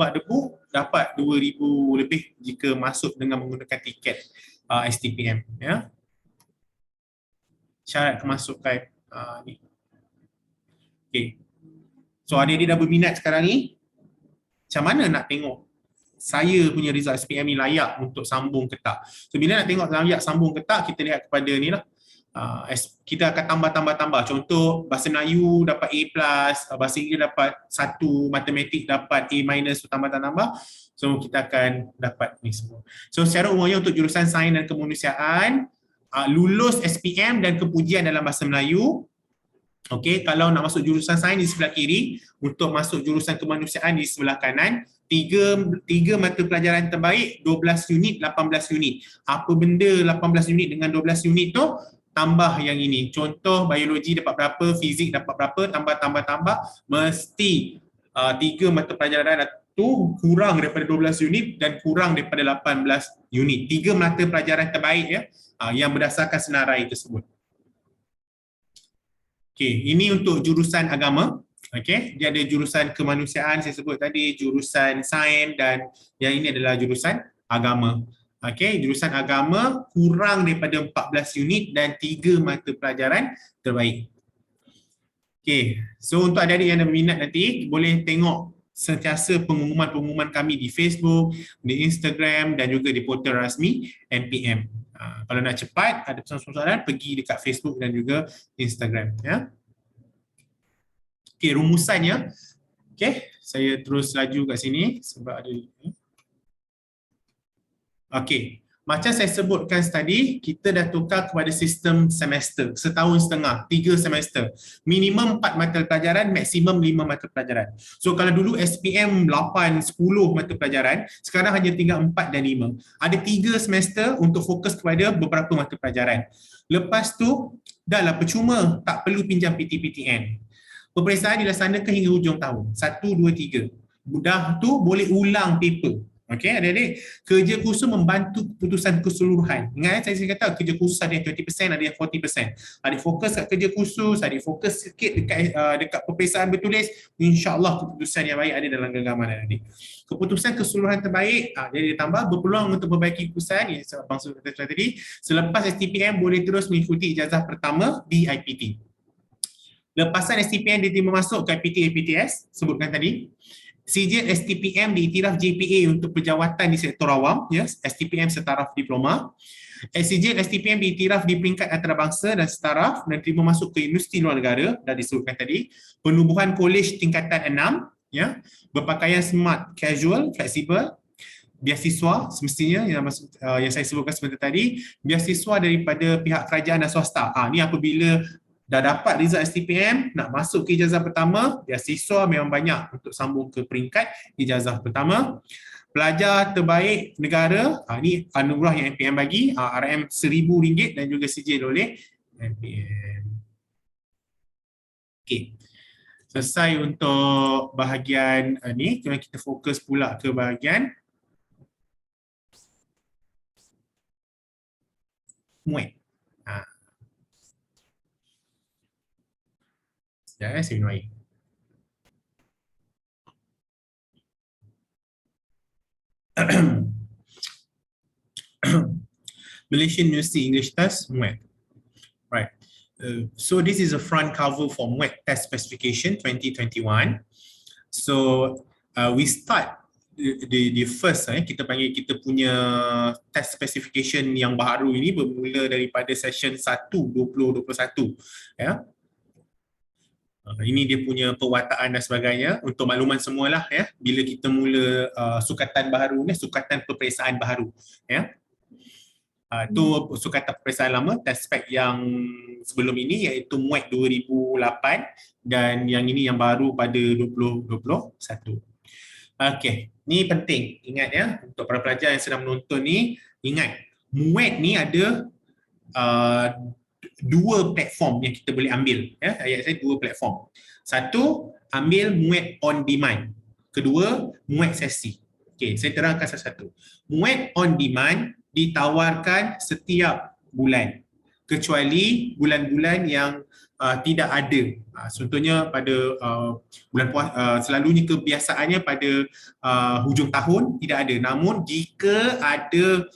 dapat 2,000 lebih jika masuk dengan menggunakan tiket STPM, ya. Syarat kemasukan ni. Okey. So adik-adik dah berminat sekarang ni, macam mana nak tengok saya punya result SPM ni layak untuk sambung ke tak? So bila nak tengok layak sambung ke tak, kita lihat kepada ni lah. Kita akan tambah. Contoh bahasa Melayu dapat A+, bahasa Inggeris dapat 1, matematik dapat A-, tambah. So kita akan dapat ni semua. So secara umumnya untuk jurusan sains dan kemanusiaan, lulus SPM dan kepujian dalam bahasa Melayu. Okey, kalau nak masuk jurusan sains di sebelah kiri, untuk masuk jurusan kemanusiaan di sebelah kanan, tiga mata pelajaran terbaik, 12 unit, 18 unit. Apa benda 18 unit dengan 12 unit tu? Tambah yang ini. Contoh biologi dapat berapa, fizik dapat berapa, tambah. Mesti 3 mata pelajaran tu kurang daripada 12 unit dan kurang daripada 18 unit. 3 mata pelajaran terbaik, ya, yang berdasarkan senarai tersebut. Okey, ini untuk jurusan agama. Okey, dia ada jurusan kemanusiaan saya sebut tadi, jurusan sains, dan yang ini adalah jurusan agama. Okey, jurusan agama kurang daripada 14 unit dan 3 mata pelajaran terbaik. Okey, so untuk adik-adik yang ada minat nanti boleh tengok sentiasa pengumuman-pengumuman kami di Facebook, di Instagram dan juga di portal rasmi NPM. Kalau nak cepat, ada persoalan-persoalan, pergi dekat Facebook dan juga Instagram, ya. Okey, rumusannya. Okey, saya terus laju kat sini sebab ada. Okey, macam saya sebutkan tadi, kita dah tukar kepada sistem semester, setahun setengah, 3 semester. Minimum 4 mata pelajaran, maksimum 5 mata pelajaran. So kalau dulu SPM 8, 10 mata pelajaran, sekarang hanya tinggal 4 dan 5. Ada 3 semester untuk fokus kepada beberapa mata pelajaran. Lepas tu, dah lah percuma, tak perlu pinjam PTPTN. Peperiksaan dilaksanakan hingga hujung tahun, 1, 2, 3. Dah tu boleh ulang paper. Okey, adik-adik, kerja khusus membantu keputusan keseluruhan. Ingat saya kata kerja khusus ada yang 20%, ada yang 40%. Adik fokus kat kerja khusus, adik fokus sikit dekat peperiksaan bertulis, insya-Allah keputusan yang baik ada dalam genggaman adik. Keputusan keseluruhan terbaik, jadi ditambah berpeluang untuk perbaiki keputusan, ini Abang kata tadi, selepas STPM boleh terus mengikuti ijazah pertama di IPT. Lepasan STPM diterima masuk ke IPT APTS, sebutkan tadi. Sijil STPM diiktiraf JPA untuk penjawatan di sektor awam, ya, STPM setaraf diploma. Sijil STPM diiktiraf di peringkat antarabangsa dan setaraf dan terima masuk ke universiti luar negara, dah disebutkan tadi. Penubuhan kolej tingkatan 6, ya, berpakaian smart, casual, fleksibel. Beasiswa semestinya yang saya sebutkan sebentar tadi, beasiswa daripada pihak kerajaan dan swasta. Ni apabila dah dapat result STPM, nak masuk ke ijazah pertama, beasiswa memang banyak untuk sambung ke peringkat ijazah pertama. Pelajar terbaik negara, ini anugerah yang MPM bagi, RM RM1,000 dan juga sijil oleh MPM. Okey. Selesai untuk bahagian ni, kemudian kita fokus pula ke bahagian MUET. Sekejap saya minum air. Malaysian University English Test, MUET. Right. So this is a front cover for MUET Test Specification 2021. So we start the first, kita panggil kita punya test specification yang baru ini bermula daripada session 1 2021, ya. Ini dia punya perwataan dan sebagainya untuk makluman semualah, ya, bila kita mula sukatan baru ni, sukatan peperiksaan baru, ya. Itu sukatan peperiksaan lama, test spec yang sebelum ini iaitu MUET 2008 dan yang ini yang baru pada 2021. Okey, ni penting ingat, ya, untuk para pelajar yang sedang menonton ni, ingat MUET ni ada dua platform yang kita boleh ambil, ya. Ayat saya dua platform. Satu, ambil MUET on demand. Kedua, MUET sesi. Okey, saya terangkan satu-satu. MUET on demand ditawarkan setiap bulan, kecuali bulan-bulan yang tidak ada. Contohnya pada bulan selalunya kebiasaannya pada hujung tahun tidak ada. Namun jika ada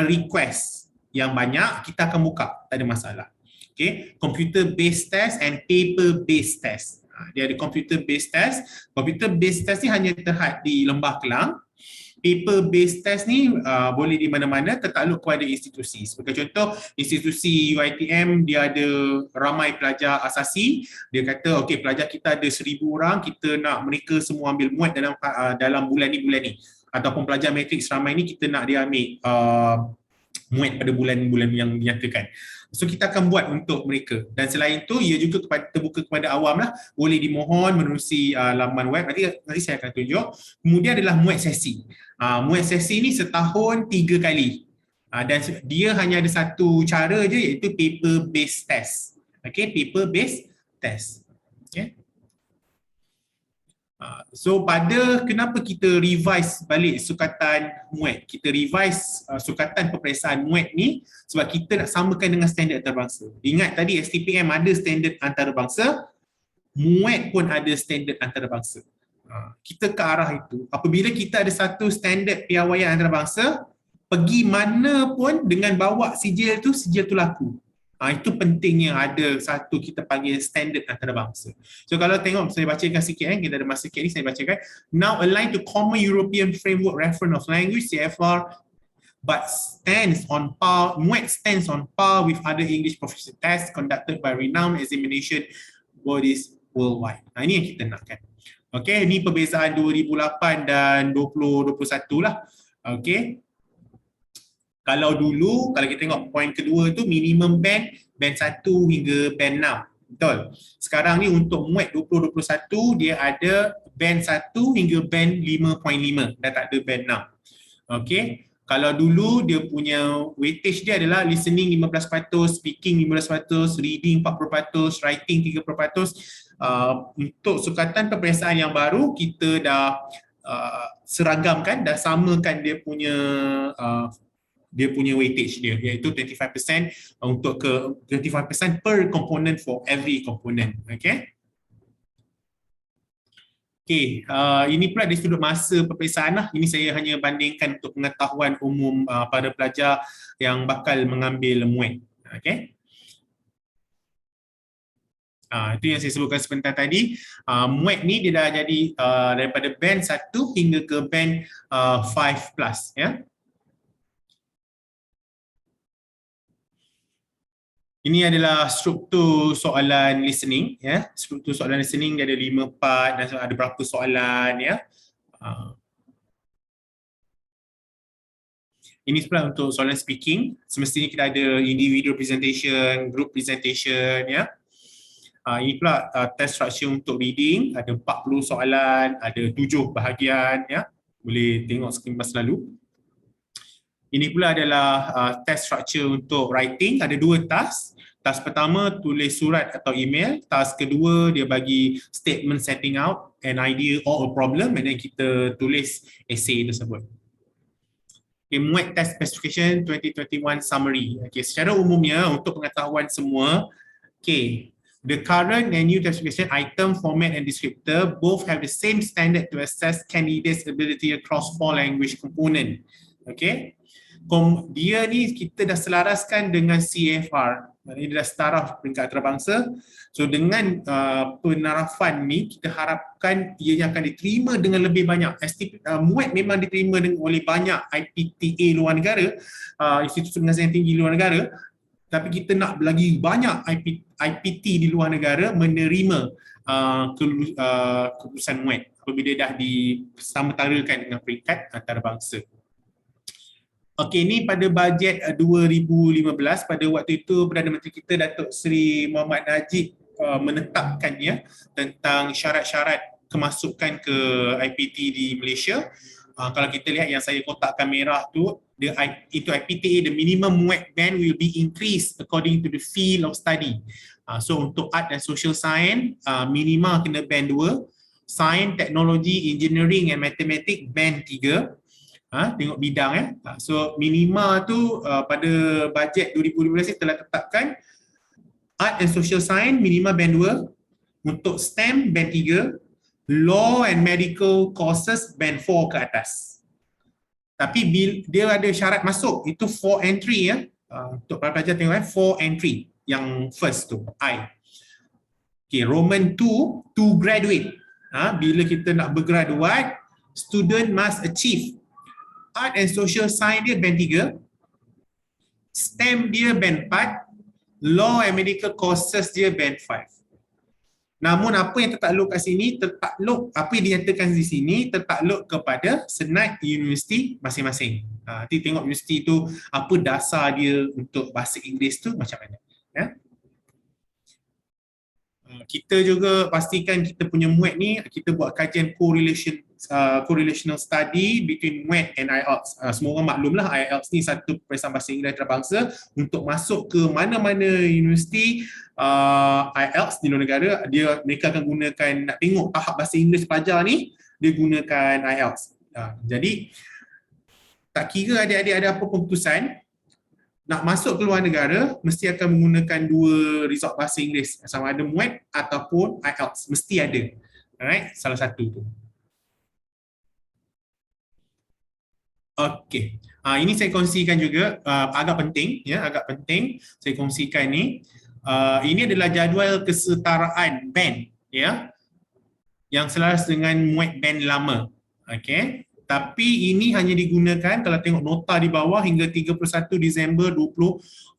request yang banyak, kita akan buka, tak ada masalah. Okay, computer based test and paper based test. Dia ada computer based test. Computer based test ni hanya terhad di Lembah Kelang. Paper based test ni boleh di mana-mana, tertakluk kepada institusi. Sebagai contoh, institusi UiTM dia ada ramai pelajar asasi. Dia kata, okey, pelajar kita ada 1,000 orang, kita nak mereka semua ambil MUET dalam bulan ni. Ataupun pelajar matriks ramai ni, kita nak dia ambil MUET pada bulan-bulan yang dinyatakan. So kita akan buat untuk mereka. Dan selain itu, ia juga terbuka kepada awam lah. Boleh dimohon menerusi laman web. Nanti saya akan tunjuk. Kemudian adalah MUET sesi. MUET sesi ni setahun 3 kali. Dan dia hanya ada satu cara je, iaitu paper based test. Okay, paper based test. Okay. So kenapa kita revise balik sukatan MUET? Kita revise sukatan peperiksaan MUET ni sebab kita nak samakan dengan standard antarabangsa. Ingat tadi STPM ada standard antarabangsa, MUET pun ada standard antarabangsa. Kita ke arah itu. Apabila kita ada satu standard piawaian antarabangsa, pergi mana pun dengan bawa sijil tu laku. Itu pentingnya ada satu kita panggil standard antarabangsa. So kalau tengok, saya bacakan sikit, kita ada masa sikit ni, saya bacakan. Now aligned to Common European Framework Reference of Language, CFR, but MUET stands on par with other English proficiency tests conducted by renowned examination bodies worldwide. Ini yang kita nakkan. Okay, ini perbezaan 2008 dan 2021 lah. Okay. Kalau dulu, kalau kita tengok poin kedua tu minimum band 1 hingga band 6. Betul. Sekarang ni untuk MUET 2021 dia ada band 1 hingga band 5.5 dan tak ada band 6. Okey. Kalau dulu dia punya weightage dia adalah listening 15%, speaking 15%, reading 40%, writing 30%. Untuk sukatan peperiksaan yang baru kita dah seragamkan dan samakan dia punya weightage dia, iaitu 25% untuk 25% per component for every component. Okay. Okay, ini pula dari sudut masa peperiksaan lah. Ini saya hanya bandingkan untuk pengetahuan umum pada pelajar yang bakal mengambil MUET. Okay. Itu yang saya sebutkan sebentar tadi. MUET ni dia dah jadi daripada band 1 hingga ke band 5 plus. Ya. Ini adalah struktur soalan listening. Ya. Struktur soalan listening dia ada 5 part dan ada berapa soalan. Ya. Ini pula untuk soalan speaking. Semestinya kita ada individual presentation, group presentation. Ya. Ini pula test structure untuk reading, ada 40 soalan, ada 7 bahagian, ya. Boleh tengok sekilas lalu. Ini pula adalah test structure untuk writing, ada 2 task. Task pertama tulis surat atau email, task kedua dia bagi statement setting out an idea or a problem, and then kita tulis essay tersebut. Okay, MUET Test Specification 2021 Summary. Okay, secara umumnya untuk pengetahuan semua, okay, the current and new classification item, format and descriptor both have the same standard to assess candidates' ability across 4 language component. Okay. Dia ni kita dah selaraskan dengan CFR. Ini dah taraf peringkat antarabangsa. So dengan penarafan ni kita harapkan ia akan diterima dengan lebih banyak. MUET memang diterima oleh banyak IPTA luar negara, Institut Pengajian Tinggi luar negara. Tapi kita nak lagi banyak IPT di luar negara menerima kelulusan MUET apabila dah disamatarakan dengan peringkat antarabangsa. Okey, ini pada bajet 2015, pada waktu itu Perdana Menteri kita Datuk Seri Mohammad Najib menetapkannya tentang syarat-syarat kemasukan ke IPT di Malaysia. Kalau kita lihat yang saya kotakkan merah tu, itu IPTA, the minimum MUET band will be increased according to the field of study. So untuk art dan social science, minimal kena band 2, science, teknologi, engineering and mathematics band 3. Tengok bidang So minima tu pada bajet 2015 telah tetapkan art and social science minima band 2, untuk STEM band 3, law and medical courses band 4 ke atas. Tapi dia ada syarat masuk, itu 4 entry ya. Untuk para pelajar tengok 4 entry yang first tu I. Okay, Roman 2 to graduate. Bila kita nak bergraduat, student must achieve art and social science dia band 3, STEM dia band 4, law and medical courses dia band 5. Namun apa yang tertakluk kat sini, apa yang dinyatakan di sini tertakluk kepada senat universiti masing-masing. Nanti tengok universiti tu apa dasar dia untuk bahasa Inggeris tu macam mana. Ya. Kita juga pastikan kita punya MUET ni, kita buat kajian correlational study between MUET and IELTS. Semua orang maklumlah IELTS ni satu peperiksaan bahasa Inggeris antarabangsa. Untuk masuk ke mana-mana universiti IELTS di luar negara, mereka akan gunakan, nak tengok tahap bahasa Inggeris pelajar ni, dia gunakan IELTS. Jadi tak kira adik-adik ada apa keputusan, nak masuk ke luar negara, mesti akan menggunakan 2 result bahasa Inggeris, sama ada MUET ataupun IELTS, mesti ada. Alright, salah satu tu. Okey. Ini saya kongsikan juga, agak penting ya, agak penting saya kongsikan ni. Ini adalah jadual kesetaraan band ya, yang selaras dengan MUET band lama. Okey. Tapi ini hanya digunakan kalau tengok nota di bawah hingga 31 Disember 2021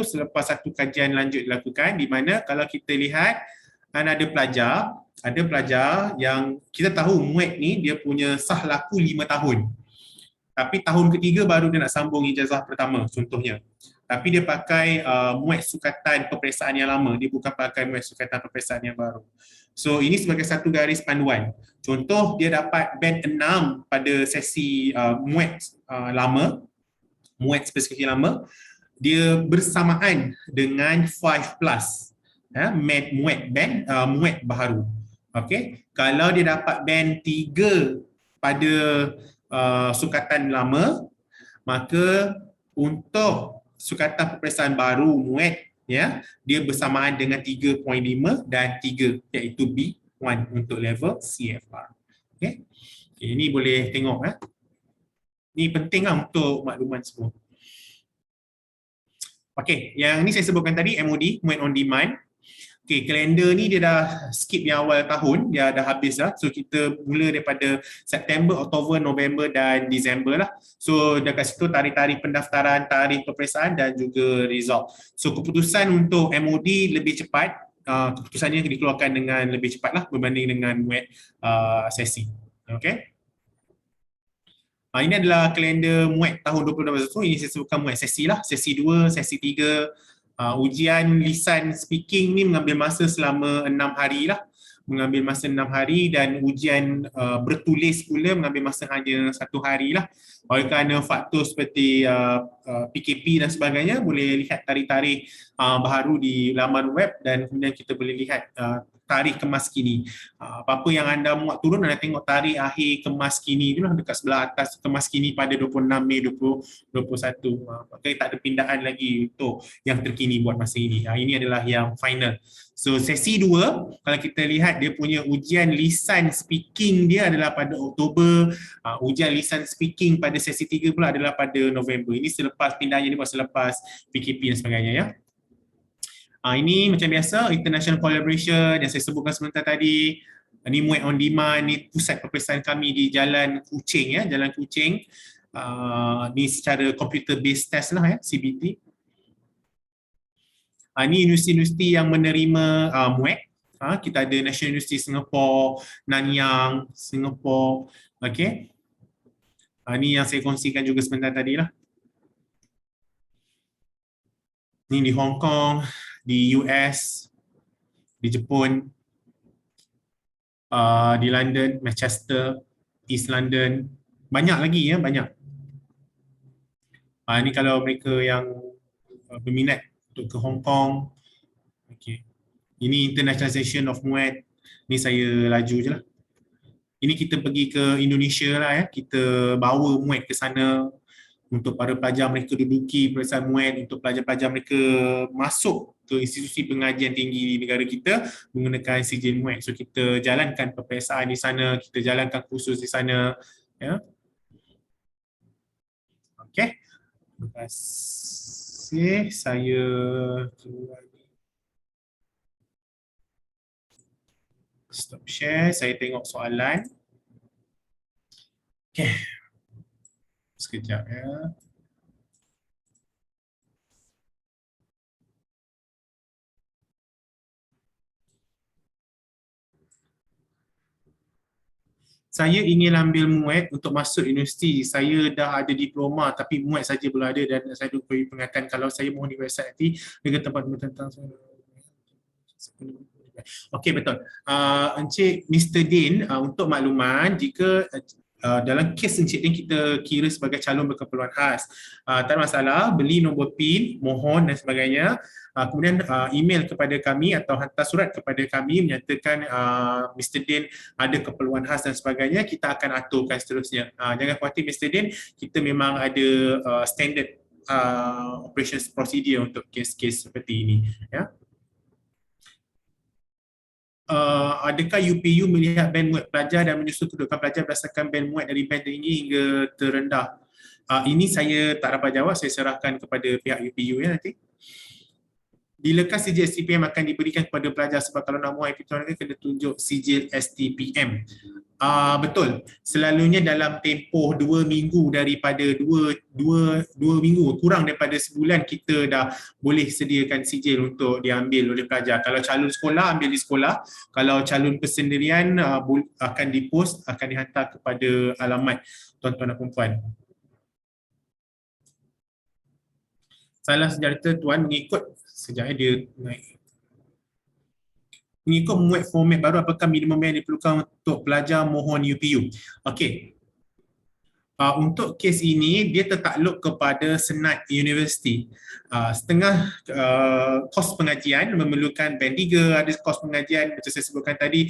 selepas satu kajian lanjut dilakukan, di mana kalau kita lihat ada pelajar yang kita tahu MUET ni dia punya sah laku 5 tahun. Tapi tahun ketiga baru dia nak sambung ijazah pertama contohnya. Tapi dia pakai MUET sukatan peperiksaan yang lama, dia bukan pakai MUET sukatan peperiksaan yang baru. So ini sebagai satu garis panduan. Contoh dia dapat band 6 pada sesi MUET lama, MUET spesifikasi lama, dia bersamaan dengan 5 plus MUET band MUET baru. Okey, kalau dia dapat band 3 pada sukatan lama, maka untuk sukatan peperiksaan baru MUET, ya, dia bersamaan dengan 3.5 dan 3, iaitu B1 untuk level CFR. Okay. Okay, ini boleh tengok. Ini penting lah untuk makluman semua. Okey, yang ni saya sebutkan tadi, MOD, MUET on Demand. Okey, kalender ni dia dah skip yang awal tahun, dia dah habis lah. So kita mula daripada September, Oktober, November dan Disember lah. So dekat situ tarikh-tarikh pendaftaran, tarikh peperiksaan dan juga result. So keputusan untuk MOD lebih cepat, keputusannya dikeluarkan dengan lebih cepat lah berbanding dengan MUET sesi. Okey. Ini adalah kalender MUET tahun 2021. Ini saya sebutkan MUET sesi lah. Sesi 2, sesi 3. Ujian lisan speaking ni mengambil masa selama 6 hari lah. Mengambil masa 6 hari dan ujian bertulis pula mengambil masa hanya 1 hari lah. Oleh kerana faktor seperti PKP dan sebagainya, boleh lihat tarikh-tarikh baharu di laman web dan kemudian kita boleh lihat tarikh kemas kini. Apa-apa yang anda muat turun, anda tengok tarikh akhir kemas kini tu lah, dekat sebelah atas kemas kini pada 26 Mei 2021. Maka tak ada pindahan lagi untuk yang terkini buat masa ini. Ini adalah yang final. So sesi 2, kalau kita lihat dia punya ujian lisan speaking dia adalah pada Oktober, ujian lisan speaking pada sesi 3 pula adalah pada November. Ini selepas pindahannya dibuat selepas PKP dan sebagainya, ya. Ini macam biasa, international collaboration yang saya sebutkan sebentar tadi. Ini MUET on Demand, ni pusat peperiksaan kami di Jalan Kuching, ya, Jalan Kuching. Ni secara computer based test lah, ya, CBT. Ini universiti-universiti yang menerima MUET. Kita ada National University Singapore, Nanyang, Singapore. Okey. Ini yang saya kongsikan juga sebentar tadi lah. Ini di Hong Kong, di US, di Jepun, di London, Manchester, East London, banyak lagi, ya, banyak. Ini kalau mereka yang berminat untuk ke Hong Kong. Okay. Ini internationalization of MUET. Ini saya laju je lah. Ini kita pergi ke Indonesia lah, ya. Kita bawa MUET ke sana untuk para pelajar mereka duduki peperiksaan MUET, untuk pelajar-pelajar mereka masuk ke institusi pengajian tinggi di negara kita menggunakan sijil MUET. So kita jalankan peperiksaan di sana, kita jalankan kursus di sana, ya. Okey. Terima kasih. Saya stop share, saya tengok soalan. Okey. Sekejap, ya. Saya ingin ambil MUET untuk masuk universiti. Saya dah ada diploma tapi MUET saja belum ada dan saya beri pengatan kalau saya mohon di website nanti dengan tempat tentang Okey, betul. Encik Mr. Din, untuk makluman, jika dalam kes Encik Din kita kira sebagai calon berkeperluan khas, tak ada masalah, beli nombor PIN, mohon dan sebagainya. Kemudian email kepada kami atau hantar surat kepada kami menyatakan Mr. Din ada keperluan khas dan sebagainya, kita akan aturkan seterusnya. Jangan khawatir Mr. Din, kita memang ada standard operations procedure untuk kes-kes seperti ini, ya. Adakah UPU melihat band MUET pelajar dan menyusun kedudukan pelajar berdasarkan band MUET dari band tinggi hingga terendah? Ini saya tak dapat jawab, saya serahkan kepada pihak UPU, ya, nanti. Bilakah sijil STPM akan diberikan kepada pelajar, sebab kalau nak muat IP kena tunjuk sijil STPM. Betul, selalunya dalam tempoh 2 minggu daripada 2 minggu, kurang daripada sebulan kita dah boleh sediakan sijil untuk diambil oleh pelajar. Kalau calon sekolah, ambil di sekolah. Kalau calon persendirian akan dipost, akan dihantar kepada alamat tuan-tuan dan puan-puan. Salah sejarah tuan mengikut sejak dia naik. Mengikut MUET format baru, apakah minimum yang diperlukan untuk pelajar mohon UPU? Okey. Untuk kes ini, dia tertakluk kepada senat universiti. Setengah kos pengajian memerlukan band 3, ada kos pengajian macam saya sebutkan tadi,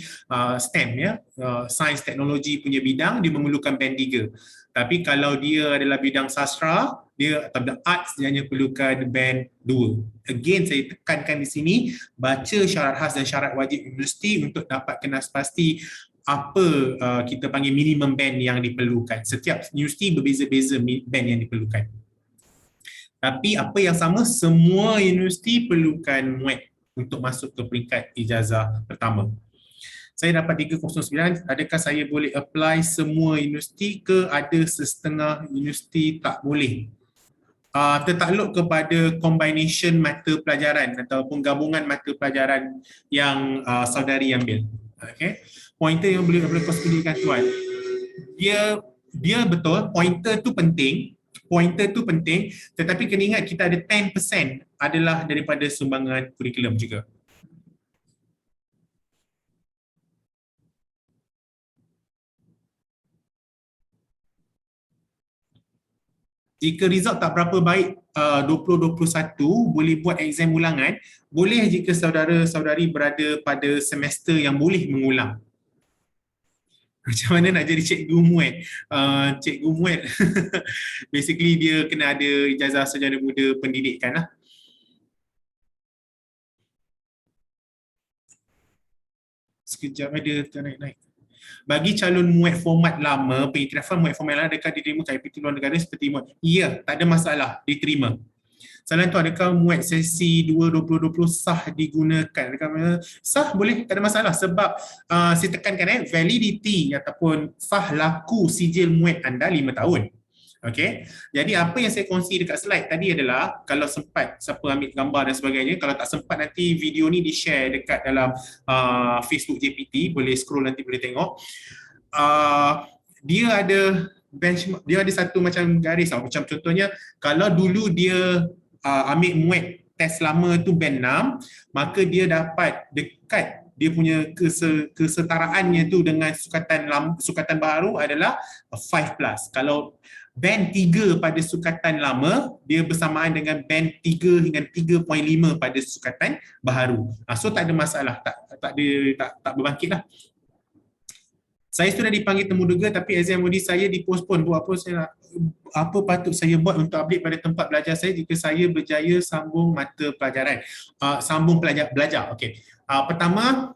STEM ya, sains teknologi punya bidang, dia memerlukan band 3. Tapi kalau dia adalah bidang sastra, dia atau the arts, dia hanya perlukan band 2. Again, saya tekankan di sini, baca syarat khas dan syarat wajib universiti untuk dapat kenas pasti apa kita panggil minimum band yang diperlukan. Setiap universiti berbeza-beza band yang diperlukan. Tapi apa yang sama, semua universiti perlukan MUET untuk masuk ke peringkat ijazah pertama. Saya dapat 309, adakah saya boleh apply semua universiti ke ada setengah universiti tak boleh? Tertakluk kepada combination mata pelajaran ataupun gabungan mata pelajaran yang saudari ambil. Okay. Pointer yang boleh kos pendidikan tuan. Dia betul, pointer tu penting, tetapi kena ingat kita ada 10% adalah daripada sumbangan kurikulum juga. Jika result tak berapa baik 2021, boleh buat exam ulangan. Boleh jika saudara-saudari berada pada semester yang boleh mengulang. Macam mana nak jadi cikgu MUET? Cikgu MUET basically dia kena ada ijazah sarjana muda pendidikan lah. Sekejap ada naik-naik. Bagi calon MUET format lama, pengiktirafan MUET format lama adakah diterima KIPT luar negara seperti MUET? Ya, tak ada masalah, diterima. Soalan tu, adakah MUET sesi 2 2020 sah digunakan? Adakah sah? Boleh, tak ada masalah sebab saya tekankan validity ataupun sah laku sijil MUET anda 5 tahun. Okey. Jadi apa yang saya kongsi dekat slide tadi adalah kalau sempat siapa ambil gambar dan sebagainya, kalau tak sempat nanti video ni di-share dekat dalam Facebook JPT, boleh scroll nanti boleh tengok. Dia ada benchmark, dia ada satu macam garis tau. Macam contohnya kalau dulu dia ambil MUET test lama tu band 6, maka dia dapat dekat dia punya kesetaraannya tu dengan sukatan baru adalah 5+. Kalau band 3 pada sukatan lama, dia bersamaan dengan band 3 hingga 3.5 pada sukatan baharu. So tak ada masalah, tak berbangkit lah. Saya sudah dipanggil temuduga tapi exam body saya dipospon. Buat apa saya nak, apa patut saya buat untuk update pada tempat belajar saya jika saya berjaya sambung mata pelajaran? Sambung belajar. Okey. Pertama,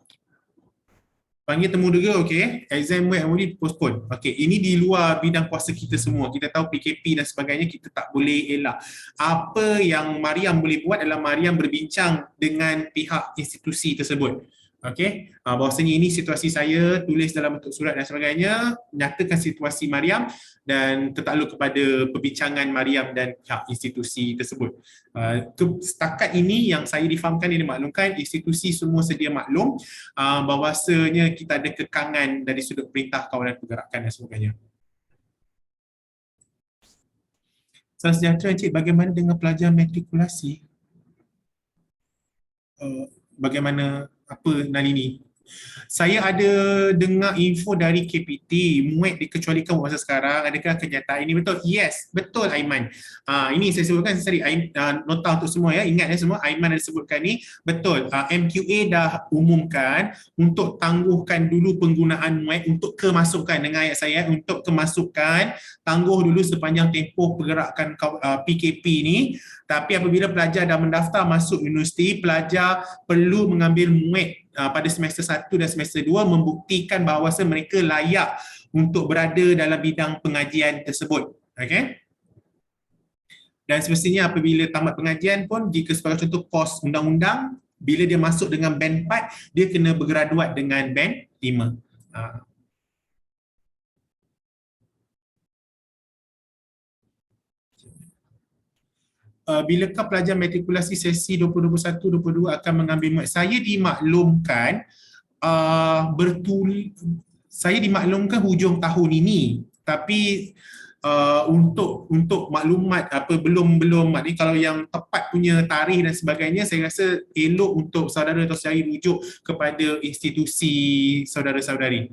panggil temuduga, okey. Exam MOD postpone. Okey, ini di luar bidang kuasa kita semua. Kita tahu PKP dan sebagainya, kita tak boleh elak. Apa yang Mariam boleh buat adalah Mariam berbincang dengan pihak institusi tersebut. Okey, bahawasanya ini situasi saya, tulis dalam bentuk surat dan sebagainya, nyatakan situasi Mariam dan tertakluk kepada perbincangan Mariam dan pihak institusi tersebut. Setakat ini yang saya difahamkan, yang dimaklumkan, institusi semua sedia maklum bahawasanya kita ada kekangan dari sudut perintah kawalan pergerakan dan sebagainya. Salam sejahtera Encik, bagaimana dengan pelajar matrikulasi? Bagaimana apa Nalini? Saya ada dengar info dari KPT, MUET dikecualikan masa sekarang. Adakah kenyataan ini betul? Yes, betul Aiman. Ini saya sebutkan tadi, nota untuk semua ya. Ingat ya semua, Aiman ada sebutkan ni. Betul, MQA dah umumkan untuk tangguhkan dulu penggunaan MUET untuk kemasukan. Dengan ayat saya, untuk kemasukan, tangguh dulu sepanjang tempoh pergerakan PKP ni. Tapi apabila pelajar dah mendaftar masuk universiti, pelajar perlu mengambil MUET pada semester 1 dan semester 2 membuktikan bahawa mereka layak untuk berada dalam bidang pengajian tersebut. Okey. Dan semestinya apabila tamat pengajian pun, jika sebagai contoh kos undang-undang, bila dia masuk dengan band 4, dia kena bergraduat dengan band 5. Bilakah pelajar matrikulasi sesi 2021-2022 akan mengambil MUET? Saya dimaklumkan saya dimaklumkan hujung tahun ini, tapi untuk maklumat belum maknanya kalau yang tepat punya tarikh dan sebagainya, saya rasa elok untuk saudara atau saudari rujuk kepada institusi saudara-saudari.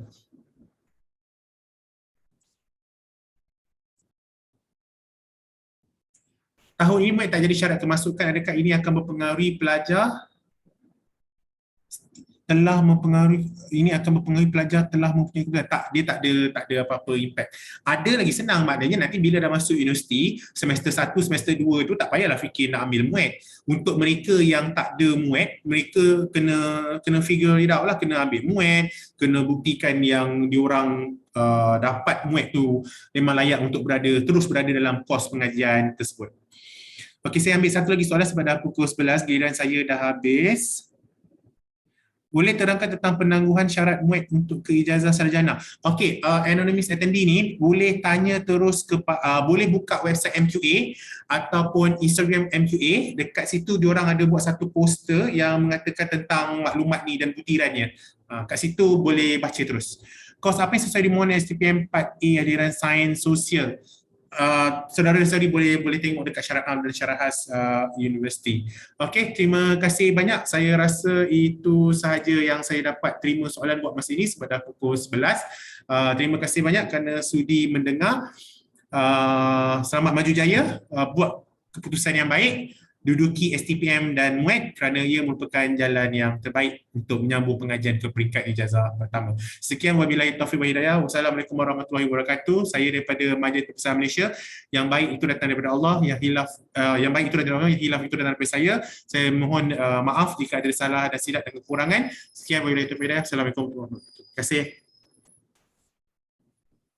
tahun ini MUAT tak jadi syarat kemasukan, adakah ini akan mempengaruhi pelajar telah mempengaruhi, ini akan mempengaruhi pelajar telah mempunyai keguguran? Tak, dia tak ada apa-apa impact. Ada lagi senang, maknanya nanti bila dah masuk universiti semester 1, semester 2 tu tak payahlah fikir nak ambil MUAT. Untuk mereka yang tak ada MUAT, mereka kena figure it out lah, kena ambil MUAT, kena buktikan yang diorang dapat MUAT tu memang layak untuk terus berada dalam kos pengajian tersebut. Okey, saya ambil satu lagi soalan sebab dah pukul 11, giliran saya dah habis. Boleh terangkan tentang penangguhan syarat MUAT untuk ke ijazah sarjana? Okey, anonymous attendee ni boleh tanya terus boleh buka website MQA ataupun Instagram MQA. Dekat situ diorang ada buat satu poster yang mengatakan tentang maklumat ni dan butirannya. Kat situ boleh baca terus. Kos apa yang sesuai dimohon STPM 4A aliran sains sosial? Saudara-saudari boleh tengok dekat syarat am dan syarat khas universiti. Okey, terima kasih banyak. Saya rasa itu sahaja yang saya dapat terima soalan buat masa ini sebab dah pukul 11. Terima kasih banyak kerana sudi mendengar. Selamat maju jaya, buat keputusan yang baik, duduki STPM dan MUAT kerana ia merupakan jalan yang terbaik untuk menyambung pengajian ke peringkat ijazah pertama. Sekian, wabillahi taufiq wal hidayah. Wassalamualaikum warahmatullahi wabarakatuh. Saya daripada Majlis Perpisahan Malaysia. Yang baik itu datang daripada Allah, yang baik itu datang daripada Allah, yang hilaf itu datang daripada saya. Saya mohon maaf jika ada salah dan silap dan kekurangan. Sekian, wabillahi taufiq wal hidayah. Assalamualaikum warahmatullahi wabarakatuh. Terima kasih.